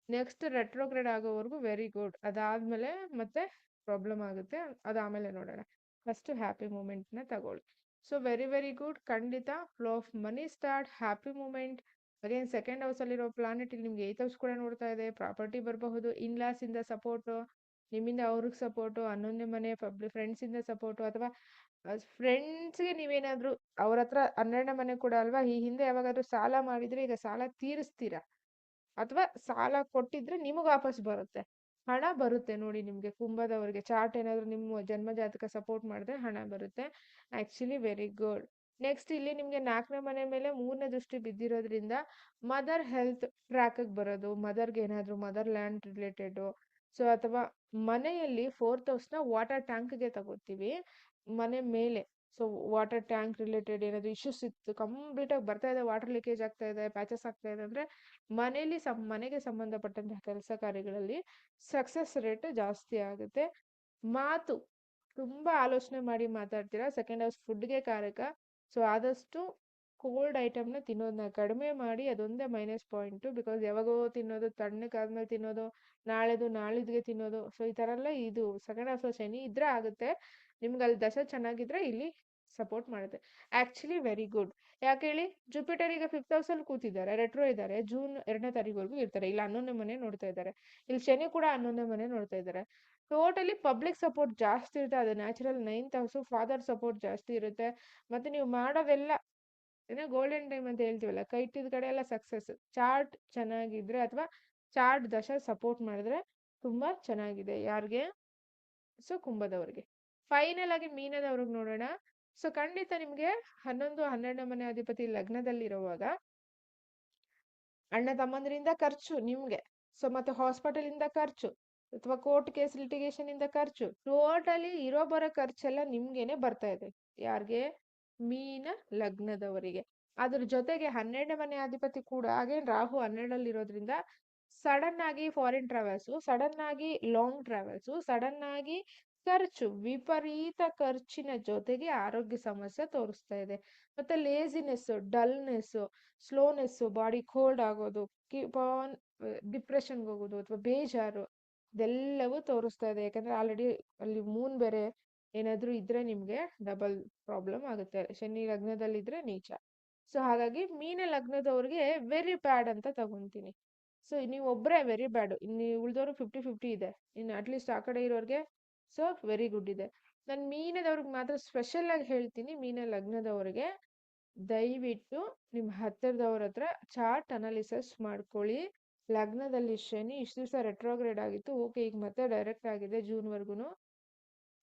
ನೆಕ್ಸ್ಟ್ ರೆಟ್ರೋಗ್ರೇಡ್ ಆಗೋವರೆಗೂ ವೆರಿ ಗುಡ್. ಅದಾದ್ಮೇಲೆ ಮತ್ತೆ ಪ್ರಾಬ್ಲಮ್ ಆಗುತ್ತೆ, ಅದಾದ್ಮೇಲೆ ನೋಡೋಣ. ಫಸ್ಟ್ ಹ್ಯಾಪಿ ಮೂಮೆಂಟ್ನ ತಗೊಳ್ಳಿ. So very very good. ಖಂಡಿತ flow of money start, happy moment. Again second house ಅಲ್ಲಿರೋ ಪ್ಲಾನೆಟ್ ಇಲ್ಲಿ ನಿಮ್ಗೆ 8th ಹೌಸ್ ಕೂಡ ನೋಡ್ತಾ ಇದೆ. ಪ್ರಾಪರ್ಟಿ ಬರಬಹುದು, ಇನ್ಲಾಸ್ ಇಂದ ಸಪೋರ್ಟು, ನಿಮ್ಮಿಂದ ಅವ್ರಿಗೆ ಸಪೋರ್ಟು, 11ನೇ ಮನೆ ಫ್ರೆಂಡ್ಸ್ ಇಂದ ಸಪೋರ್ಟು, ಅಥವಾ ಫ್ರೆಂಡ್ಸ್ಗೆ ನೀವೇನಾದ್ರೂ ಅವ್ರ ಹತ್ರ 12ನೇ ಮನೆ ಕೂಡ ಅಲ್ವಾ, ಈ ಹಿಂದೆ ಯಾವಾಗಾದ್ರೂ ಸಾಲ ಮಾಡಿದ್ರೆ ಈಗ ಸಾಲ ತೀರಿಸ್ತೀರಾ, ಅಥವಾ ಸಾಲ ಕೊಟ್ಟಿದ್ರೆ ನಿಮಗೆ ವಾಪಸ್ ಬರುತ್ತೆ, ಹಣ ಬರುತ್ತೆ. ನೋಡಿ ನಿಮ್ಗೆ ಕುಂಭದವರಿಗೆ ಚಾರ್ಟ್ ಏನಾದ್ರು ನಿಮ್ಮ ಜನ್ಮ ಜಾತಕ ಸಪೋರ್ಟ್ ಮಾಡಿದ್ರೆ ಹಣ ಬರುತ್ತೆ. Actually very good. ನೆಕ್ಸ್ಟ್ ಇಲ್ಲಿ ನಿಮ್ಗೆ 4ನೇ ಮನೆ ಮೇಲೆ 3ನೇ ದೃಷ್ಟಿ ಬಿದ್ದಿರೋದ್ರಿಂದ ಮದರ್ ಹೆಲ್ತ್ ಟ್ರ್ಯಾಕ್ ಬರೋದು, ಮದರ್ಗೆ ಏನಾದ್ರು ಮದರ್ ಲ್ಯಾಂಡ್ ರಿಲೇಟೆಡ್ ಸೊ ಅಥವಾ ಮನೆಯಲ್ಲಿ 4th ಹೌಸ್ನ ವಾಟರ್ ಟ್ಯಾಂಕ್ಗೆ ತಗೋತೀವಿ ಮನೆ ಮೇಲೆ. ಸೊ ವಾಟರ್ ಟ್ಯಾಂಕ್ ರಿಲೇಟೆಡ್ ಏನಾದ್ರು ಇಶ್ಯೂಸ್ ಇತ್ತು, ಕಂಪ್ಲೀಟ್ ಆಗಿ ಬರ್ತಾ ಇದೆ, ವಾಟರ್ ಲೀಕೇಜ್ ಆಗ್ತಾ ಇದೆ, ಪ್ಯಾಚಸ್ ಆಗ್ತಾ ಇದೆ ಅಂದ್ರೆ ಮನೆಯಲ್ಲಿ ಮನೆಗೆ ಸಂಬಂಧಪಟ್ಟಂತಹ ಕೆಲಸ ಕಾರ್ಯಗಳಲ್ಲಿ ಸಕ್ಸಸ್ ರೇಟ್ ಜಾಸ್ತಿ ಆಗುತ್ತೆ. ಮಾತು ತುಂಬಾ ಆಲೋಚನೆ ಮಾಡಿ ಮಾತಾಡ್ತೀರಾ. ಸೆಕೆಂಡ್ ಹೌಸ್ ಫುಡ್ಗೆ ಕಾರಕ. ಸೊ ಆದಷ್ಟು ಕೋಲ್ಡ್ ಐಟಮ್ನ ತಿನ್ನೋದನ್ನ ಕಡಿಮೆ ಮಾಡಿ, ಅದೊಂದೇ ಮೈನಸ್ ಪಾಯಿಂಟ್. ಬಿಕಾಸ್ ಯಾವಾಗೋ ತಿನ್ನೋದು, ತಣ್ಣಕ್ಕಾದ್ಮೇಲೆ ತಿನ್ನೋದು, ನಾಳೆದು ನಾಳಿದ್ಗೆ ತಿನ್ನೋದು. ಸೊ ಈ ತರ ಎಲ್ಲ ಇದು ಸೆಕೆಂಡ್ ಹೌಸ್ ಶನಿ ಇದ್ರೆ ಆಗುತ್ತೆ. ನಿಮ್ಗೆ ಅಲ್ಲಿ ದಶ ಚೆನ್ನಾಗಿದ್ರೆ ಇಲ್ಲಿ ಸಪೋರ್ಟ್ ಮಾಡುತ್ತೆ. Actually very good. ಯಾಕೆ ಹೇಳಿ, ಜುಪಿಟರ್ ಈಗ 5th ಹೌಸ್ ಕೂತಿದ್ದಾರೆ, ರೆಟ್ರೋ ಇದ್ದಾರೆ, ಜೂನ್ 2ನೇ ತಾರೀಕುವರೆಗೂ ಇರ್ತಾರೆ. ಇಲ್ಲಿ 11ನೇ ಮನೆ ನೋಡ್ತಾ ಇದ್ದಾರೆ, ಇಲ್ಲಿ ಶನಿ ಕೂಡ 11ನೇ ಮನೆ ನೋಡ್ತಾ ಇದ್ದಾರೆ. ಟೋಟಲಿ ಪಬ್ಲಿಕ್ ಸಪೋರ್ಟ್ ಜಾಸ್ತಿ ಇರುತ್ತೆ. ಅದು natural 9th house, father support ಜಾಸ್ತಿ ಇರುತ್ತೆ. ಮತ್ತೆ ನೀವು ಮಾಡೋದೆಲ್ಲ ಏನೋ ಗೋಲ್ಡನ್ ಟೈಮ್ ಅಂತ ಹೇಳ್ತೀವಲ್ಲ, ಕೈ ಇಟ್ಟಿದ ಕಡೆ ಎಲ್ಲ ಸಕ್ಸಸ್. ಚಾರ್ಟ್ ಚೆನ್ನಾಗಿದ್ರೆ ಅಥವಾ ಚಾರ್ಟ್ ದಶ ಸಪೋರ್ಟ್ ಮಾಡಿದ್ರೆ ತುಂಬಾ ಚೆನ್ನಾಗಿದೆ. ಯಾರಿಗೆ? ಸೊ ಕುಂಭದವ್ರಿಗೆ. ಫೈನಲ್ ಆಗಿ ಮೀನದವ್ರಿಗೆ ನೋಡೋಣ. ಸೊ ಖಂಡಿತ ನಿಮ್ಗೆ 11 12ನೇ ಮನೆ ಅಧಿಪತಿ ಲಗ್ನದಲ್ಲಿರುವಾಗ ಅಣ್ಣ ತಮ್ಮಂದ್ರಿಂದ ಖರ್ಚು ನಿಮ್ಗೆ. ಸೊ ಮತ್ತೆ ಹಾಸ್ಪಿಟಲ್ ಇಂದ ಖರ್ಚು ಅಥವಾ ಕೋರ್ಟ್ ಕೇಸ್ ಲಿಟಿಗೇಷನ್ ಇಂದ ಖರ್ಚು, ಟೋಟಲಿ ಇರೋ ಬರೋ ಖರ್ಚೆಲ್ಲ ನಿಮ್ಗೇನೆ ಬರ್ತಾ ಇದೆ. ಯಾರಿಗೆ? ಮೀನ ಲಗ್ನದವರಿಗೆ. ಅದ್ರ ಜೊತೆಗೆ 12ನೇ ಮನೆ ಅಧಿಪತಿ ಕೂಡ ಅಗೇನ್ ರಾಹು 12ರಲ್ಲಿರೋದ್ರಿಂದ ಸಡನ್ ಆಗಿ ಫಾರಿನ್ ಟ್ರಾವೆಲ್ಸ್, ಸಡನ್ ಆಗಿ ಲಾಂಗ್ ಟ್ರಾವೆಲ್ಸ್, ಸಡನ್ ಆಗಿ ಖರ್ಚು, ವಿಪರೀತ ಖರ್ಚಿನ ಜೊತೆಗೆ ಆರೋಗ್ಯ ಸಮಸ್ಯೆ ತೋರಿಸ್ತಾ ಇದೆ. ಮತ್ತೆ laziness, dullness, slowness, body cold ಆಗೋದು, ಡಿಪ್ರೆಷನ್ಗೆ ಹೋಗೋದು ಅಥವಾ ಬೇಜಾರು, ಇದೆಲ್ಲವೂ ತೋರಿಸ್ತಾ ಇದೆ. ಯಾಕಂದ್ರೆ ಆಲ್ರೆಡಿ ಅಲ್ಲಿ ಮೂನ್ ಬೇರೆ ಏನಾದ್ರೂ ಇದ್ರೆ ನಿಮ್ಗೆ ಡಬಲ್ ಪ್ರಾಬ್ಲಮ್ ಆಗುತ್ತೆ. ಶನಿ ಲಗ್ನದಲ್ಲಿದ್ರೆ ನೀಚ. ಸೊ ಹಾಗಾಗಿ ಮೀನ ಲಗ್ನದವ್ರಿಗೆ ವೆರಿ ಬ್ಯಾಡ್ ಅಂತ ತಗೊಂತೀನಿ. ಸೊ ನೀವು ಒಬ್ಬರೇ ವೆರಿ ಬ್ಯಾಡ್, ಇನ್ನು ಉಳಿದವರು 50-50 ಇದೆ. ಇನ್ನು ಅಟ್ಲೀಸ್ಟ್ ಆ ಕಡೆ ಇರೋರಿಗೆ ಸೊ ವೆರಿ ಗುಡ್ ಇದೆ. ನಾನು ಮೀನದವ್ರಿಗೆ ಮಾತ್ರ ಸ್ಪೆಷಲ್ ಆಗಿ ಹೇಳ್ತೀನಿ, ಮೀನ ಲಗ್ನದವ್ರಿಗೆ ದಯವಿಟ್ಟು ನಿಮ್ಮ ಹತ್ತಿರದವ್ರ ಹತ್ರ ಚಾರ್ಟ್ ಅನಾಲಿಸಿಸ್ ಮಾಡ್ಕೊಳ್ಳಿ. ಲಗ್ನದಲ್ಲಿ ಶನಿ ಇಷ್ಟು ದಿವಸ ರೆಟ್ರೋಗ್ರೇಡ್ ಆಗಿತ್ತು, ಓಕೆ ಈಗ ಮತ್ತೆ ಡೈರೆಕ್ಟ್ ಆಗಿದೆ ಜೂನ್ವರೆಗೂ.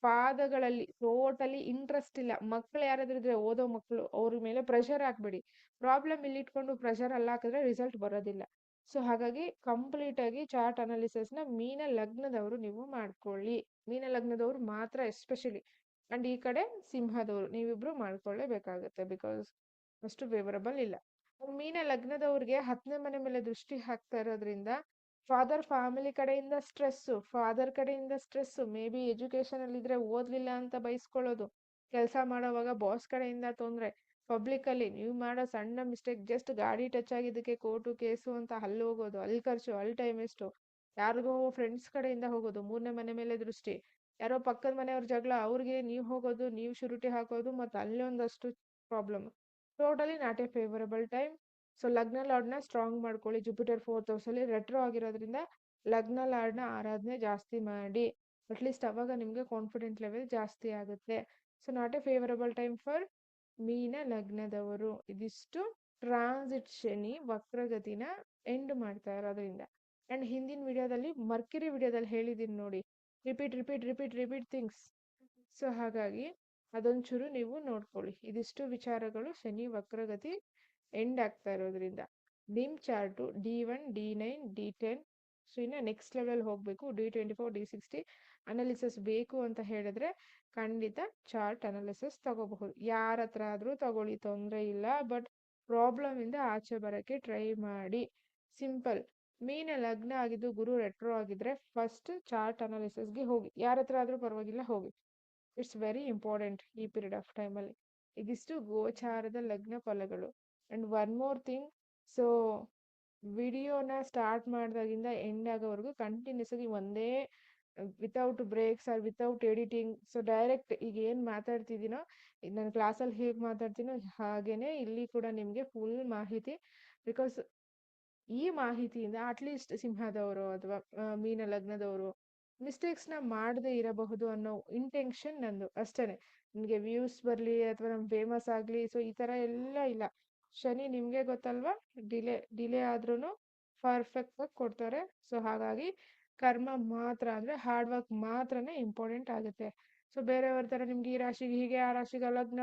ಪಾದಗಳಲ್ಲಿ ಟೋಟಲಿ ಇಂಟ್ರೆಸ್ಟ್ ಇಲ್ಲ. ಮಕ್ಳು ಯಾರಾದ್ರೂ ಇದ್ರೆ ಓದೋ ಮಕ್ಕಳು, ಅವ್ರ ಮೇಲೆ ಪ್ರೆಷರ್ ಹಾಕ್ಬೇಡಿ. ಪ್ರಾಬ್ಲಮ್ ಇಲ್ಲಿ ಇಟ್ಕೊಂಡು ಪ್ರೆಷರ್ ಅಲ್ಲಿ ಹಾಕಿದ್ರೆ ರಿಸಲ್ಟ್ ಬರೋದಿಲ್ಲ. ಸೊ ಹಾಗಾಗಿ ಕಂಪ್ಲೀಟ್ ಆಗಿ ಚಾರ್ಟ್ ಅನಾಲಿಸಿಸ್ನ ಮೀನ ಲಗ್ನದವರು ನೀವು ಮಾಡ್ಕೊಳ್ಳಿ. ಮೀನ ಲಗ್ನದವ್ರು ಮಾತ್ರ ಎಸ್ಪೆಷಲಿ. ಅಂಡ್ ಈ ಕಡೆ ಸಿಂಹದವರು ನೀವಿಬ್ರು ಮಾಡ್ಕೊಳ್ಳೇಬೇಕಾಗುತ್ತೆ, ಬಿಕಾಸ್ ಅಷ್ಟು ಫೇವರಬಲ್ ಇಲ್ಲ. ಮೀನ ಲಗ್ನದವ್ರಿಗೆ 10ನೇ ಮನೆ ಮೇಲೆ ದೃಷ್ಟಿ ಹಾಕ್ತಾ ಇರೋದ್ರಿಂದ ಫಾದರ್ ಫ್ಯಾಮಿಲಿ ಕಡೆಯಿಂದ ಸ್ಟ್ರೆಸ್ಸು, ಫಾದರ್ ಕಡೆಯಿಂದ ಸ್ಟ್ರೆಸ್ಸು, ಮೇ ಬಿ ಎಜುಕೇಶನ್ ಅಲ್ಲಿ ಇದ್ರೆ ಓದ್ಲಿಲ್ಲ ಅಂತ ಬೈಸ್ಕೊಳ್ಳೋದು, ಕೆಲಸ ಮಾಡೋವಾಗ ಬಾಸ್ ಕಡೆಯಿಂದ ತೊಂದರೆ, ಪಬ್ಲಿಕ್ ಅಲ್ಲಿ ನೀವು ಮಾಡೋ ಸಣ್ಣ ಮಿಸ್ಟೇಕ್, ಜಸ್ಟ್ ಗಾಡಿ ಟಚ್ ಆಗಿದ್ದಕ್ಕೆ ಕೋರ್ಟು ಕೇಸು ಅಂತ ಅಲ್ಲಿ ಹೋಗೋದು, ಅಲ್ಲಿ ಖರ್ಚು, ಅಲ್ಲಿ ಟೈಮ್ ಎಷ್ಟು, ಯಾರಿಗೋ ಫ್ರೆಂಡ್ಸ್ ಕಡೆಯಿಂದ ಹೋಗೋದು, 3ನೇ ಮನೆ ಮೇಲೆ ದೃಷ್ಟಿ, ಯಾರೋ ಪಕ್ಕದ ಮನೆಯವ್ರ ಜಗಳ, ಅವ್ರಿಗೆ ನೀವು ಹೋಗೋದು, ನೀವು ಶುರುಟಿ ಹಾಕೋದು, ಮತ್ತೆ ಅಲ್ಲಿ ಒಂದಷ್ಟು problem. Totally not a favourable time. So ಲಗ್ನ ಲಾರ್ಡ್ನ ಸ್ಟ್ರಾಂಗ್ ಮಾಡ್ಕೊಳ್ಳಿ. ಜುಪಿಟರ್ 4th ಹೌಸಲ್ಲಿ ರೆಟ್ರೋ ಆಗಿರೋದ್ರಿಂದ ಲಗ್ನ ಲಾರ್ಡ್ನ ಆರಾಧನೆ ಜಾಸ್ತಿ ಮಾಡಿ. ಅಟ್ಲೀಸ್ಟ್ ಅವಾಗ ನಿಮಗೆ ಕಾನ್ಫಿಡೆಂಟ್ ಲೆವೆಲ್ ಜಾಸ್ತಿ ಆಗುತ್ತೆ. So not a favourable time for ಮೀನ ಲಗ್ನದವರು. ಇದಿಷ್ಟು ಟ್ರಾನ್ಸಿಟ್ ಶನಿ ವಕ್ರಗತಿನ ಎಂಡ್ ಮಾಡ್ತಾ ಇರೋದ್ರಿಂದ. ಅಂಡ್ ಹಿಂದಿನ ವಿಡಿಯೋದಲ್ಲಿ ಮರ್ಕಿರಿ ವಿಡಿಯೋದಲ್ಲಿ ಹೇಳಿದ್ದೀನಿ ನೋಡಿ, repeat repeat repeat repeat things. So ಹಾಗಾಗಿ ಅದೊಂಚೂರು ನೀವು ನೋಡ್ಕೊಳ್ಳಿ. ಇದಿಷ್ಟು ವಿಚಾರಗಳು ಶನಿ ವಕ್ರಗತಿ ಎಂಡ್ ಆಗ್ತಾ ಇರೋದ್ರಿಂದ. ನಿಮ್ chart D1 D9 D10. So ಇನ್ನು ನೆಕ್ಸ್ಟ್ ಲೆವೆಲ್ ಹೋಗಬೇಕು, D24 D60 ಅನಾಲಿಸಿಸ್ ಬೇಕು ಅಂತ ಹೇಳಿದ್ರೆ ಖಂಡಿತ ಚಾರ್ಟ್ ಅನಾಲಿಸಿಸ್ ತಗೋಬಹುದು. ಯಾರ ಹತ್ರ ಆದ್ರೂ ತಗೊಳ್ಳಿ, ತೊಂದರೆ ಇಲ್ಲ. ಬಟ್ ಪ್ರಾಬ್ಲಮ್ ಇಂದ ಆಚೆ ಬರೋಕ್ಕೆ ಟ್ರೈ ಮಾಡಿ. ಸಿಂಪಲ್. ಮೀನ ಲಗ್ನ ಆಗಿದ್ದು ಗುರು ರೆಟ್ರೋ ಆಗಿದ್ರೆ ಫಸ್ಟ್ ಚಾರ್ಟ್ ಅನಾಲಿಸಿಸ್ಗೆ ಹೋಗಿ, ಯಾರ ಹತ್ರ ಆದ್ರೂ ಪರವಾಗಿಲ್ಲ ಹೋಗಿ. ಇಟ್ಸ್ ವೆರಿ ಇಂಪಾರ್ಟೆಂಟ್ ಈ ಪೀರಿಯಡ್ ಆಫ್ ಟೈಮಲ್ಲಿ. ಇದಿಷ್ಟು ಗೋಚಾರದ ಲಗ್ನ ಫಲಗಳು. And one more thing, so ವಿಡಿಯೋನ ಸ್ಟಾರ್ಟ್ ಮಾಡಿದಾಗಿಂದ ಎಂಡ್ ಆಗೋವರೆಗೂ ಕಂಟಿನ್ಯೂಸ್ ಆಗಿ ಒಂದೇ, without breaks or without editing. So direct ಈಗ ಏನು ಮಾತಾಡ್ತಿದ್ದೀನೋ, ನನ್ನ ಕ್ಲಾಸಲ್ಲಿ ಹೇಗೆ ಮಾತಾಡ್ತೀನೋ ಹಾಗೇನೆ ಇಲ್ಲಿ ಕೂಡ ನಿಮಗೆ ಫುಲ್ ಮಾಹಿತಿ. ಬಿಕಾಸ್ ಈ ಮಾಹಿತಿಯಿಂದ ಅಟ್ಲೀಸ್ಟ್ ಸಿಂಹದವರು ಅಥವಾ ಮೀನ ಲಗ್ನದವರು ಮಿಸ್ಟೇಕ್ಸ್ನ ಮಾಡದೇ ಇರಬಹುದು ಅನ್ನೋ ಇಂಟೆನ್ಷನ್ ನಂದು ಅಷ್ಟೇ. ನಿಮಗೆ ವ್ಯೂಸ್ ಬರಲಿ ಅಥವಾ ನಮ್ಗೆ ಫೇಮಸ್ ಆಗಲಿ, ಸೊ ಈ ಥರ ಎಲ್ಲ ಇಲ್ಲ. ಶನಿ ನಿಮಗೆ ಗೊತ್ತಲ್ವಾ, ಡಿಲೇ ಆದ್ರೂ ಪರ್ಫೆಕ್ಟ್ ಆಗಿ ಕೊಡ್ತಾರೆ. ಸೊ ಹಾಗಾಗಿ ಕರ್ಮ ಮಾತ್ರ ಅಂದರೆ ಹಾರ್ಡ್ ವರ್ಕ್ ಮಾತ್ರನೇ ಇಂಪಾರ್ಟೆಂಟ್ ಆಗುತ್ತೆ. ಸೊ ಬೇರೆಯವ್ರ ಥರ ನಿಮ್ಗೆ ಈ ರಾಶಿಗೆ ಹೀಗೆ, ಆ ರಾಶಿಗೆ ಲಗ್ನ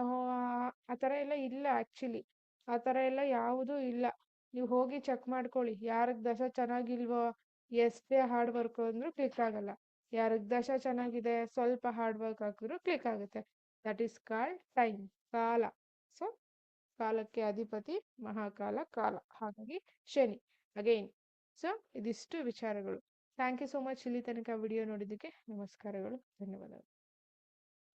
ಆ ಥರ ಎಲ್ಲ ಇಲ್ಲ. ಆ್ಯಕ್ಚುಲಿ ಆ ಥರ ಎಲ್ಲ ಯಾವುದೂ ಇಲ್ಲ. ನೀವು ಹೋಗಿ ಚೆಕ್ ಮಾಡ್ಕೊಳ್ಳಿ, ಯಾರಿಗೆ ದಶ ಚೆನ್ನಾಗಿಲ್ವೋ ಎಷ್ಟೇ ಹಾರ್ಡ್ ವರ್ಕ್ ಅಂದ್ರೂ ಕ್ಲಿಕ್ ಆಗಲ್ಲ. ಯಾರಿಗೆ ದಶ ಚೆನ್ನಾಗಿದೆ, ಸ್ವಲ್ಪ ಹಾರ್ಡ್ ವರ್ಕ್ ಹಾಕಿದ್ರು ಕ್ಲಿಕ್ ಆಗುತ್ತೆ. ದಟ್ ಈಸ್ ಕಾಲ್ಡ್ ಟೈಮ್, ಕಾಲ. ಸೊ ಕಾಲಕ್ಕೆ ಅಧಿಪತಿ ಮಹಾಕಾಲ ಕಾಲ, ಹಾಗಾಗಿ ಶನಿ ಅಗೈನ್. ಸೊ ಇದಿಷ್ಟು ವಿಚಾರಗಳು. ಥ್ಯಾಂಕ್ ಯು ಸೋ ಮಚ್ ಇಲ್ಲಿ ತನಕ ವಿಡಿಯೋ ನೋಡಿದ್ದಕ್ಕೆ. ನಮಸ್ಕಾರಗಳು, ಧನ್ಯವಾದಗಳು.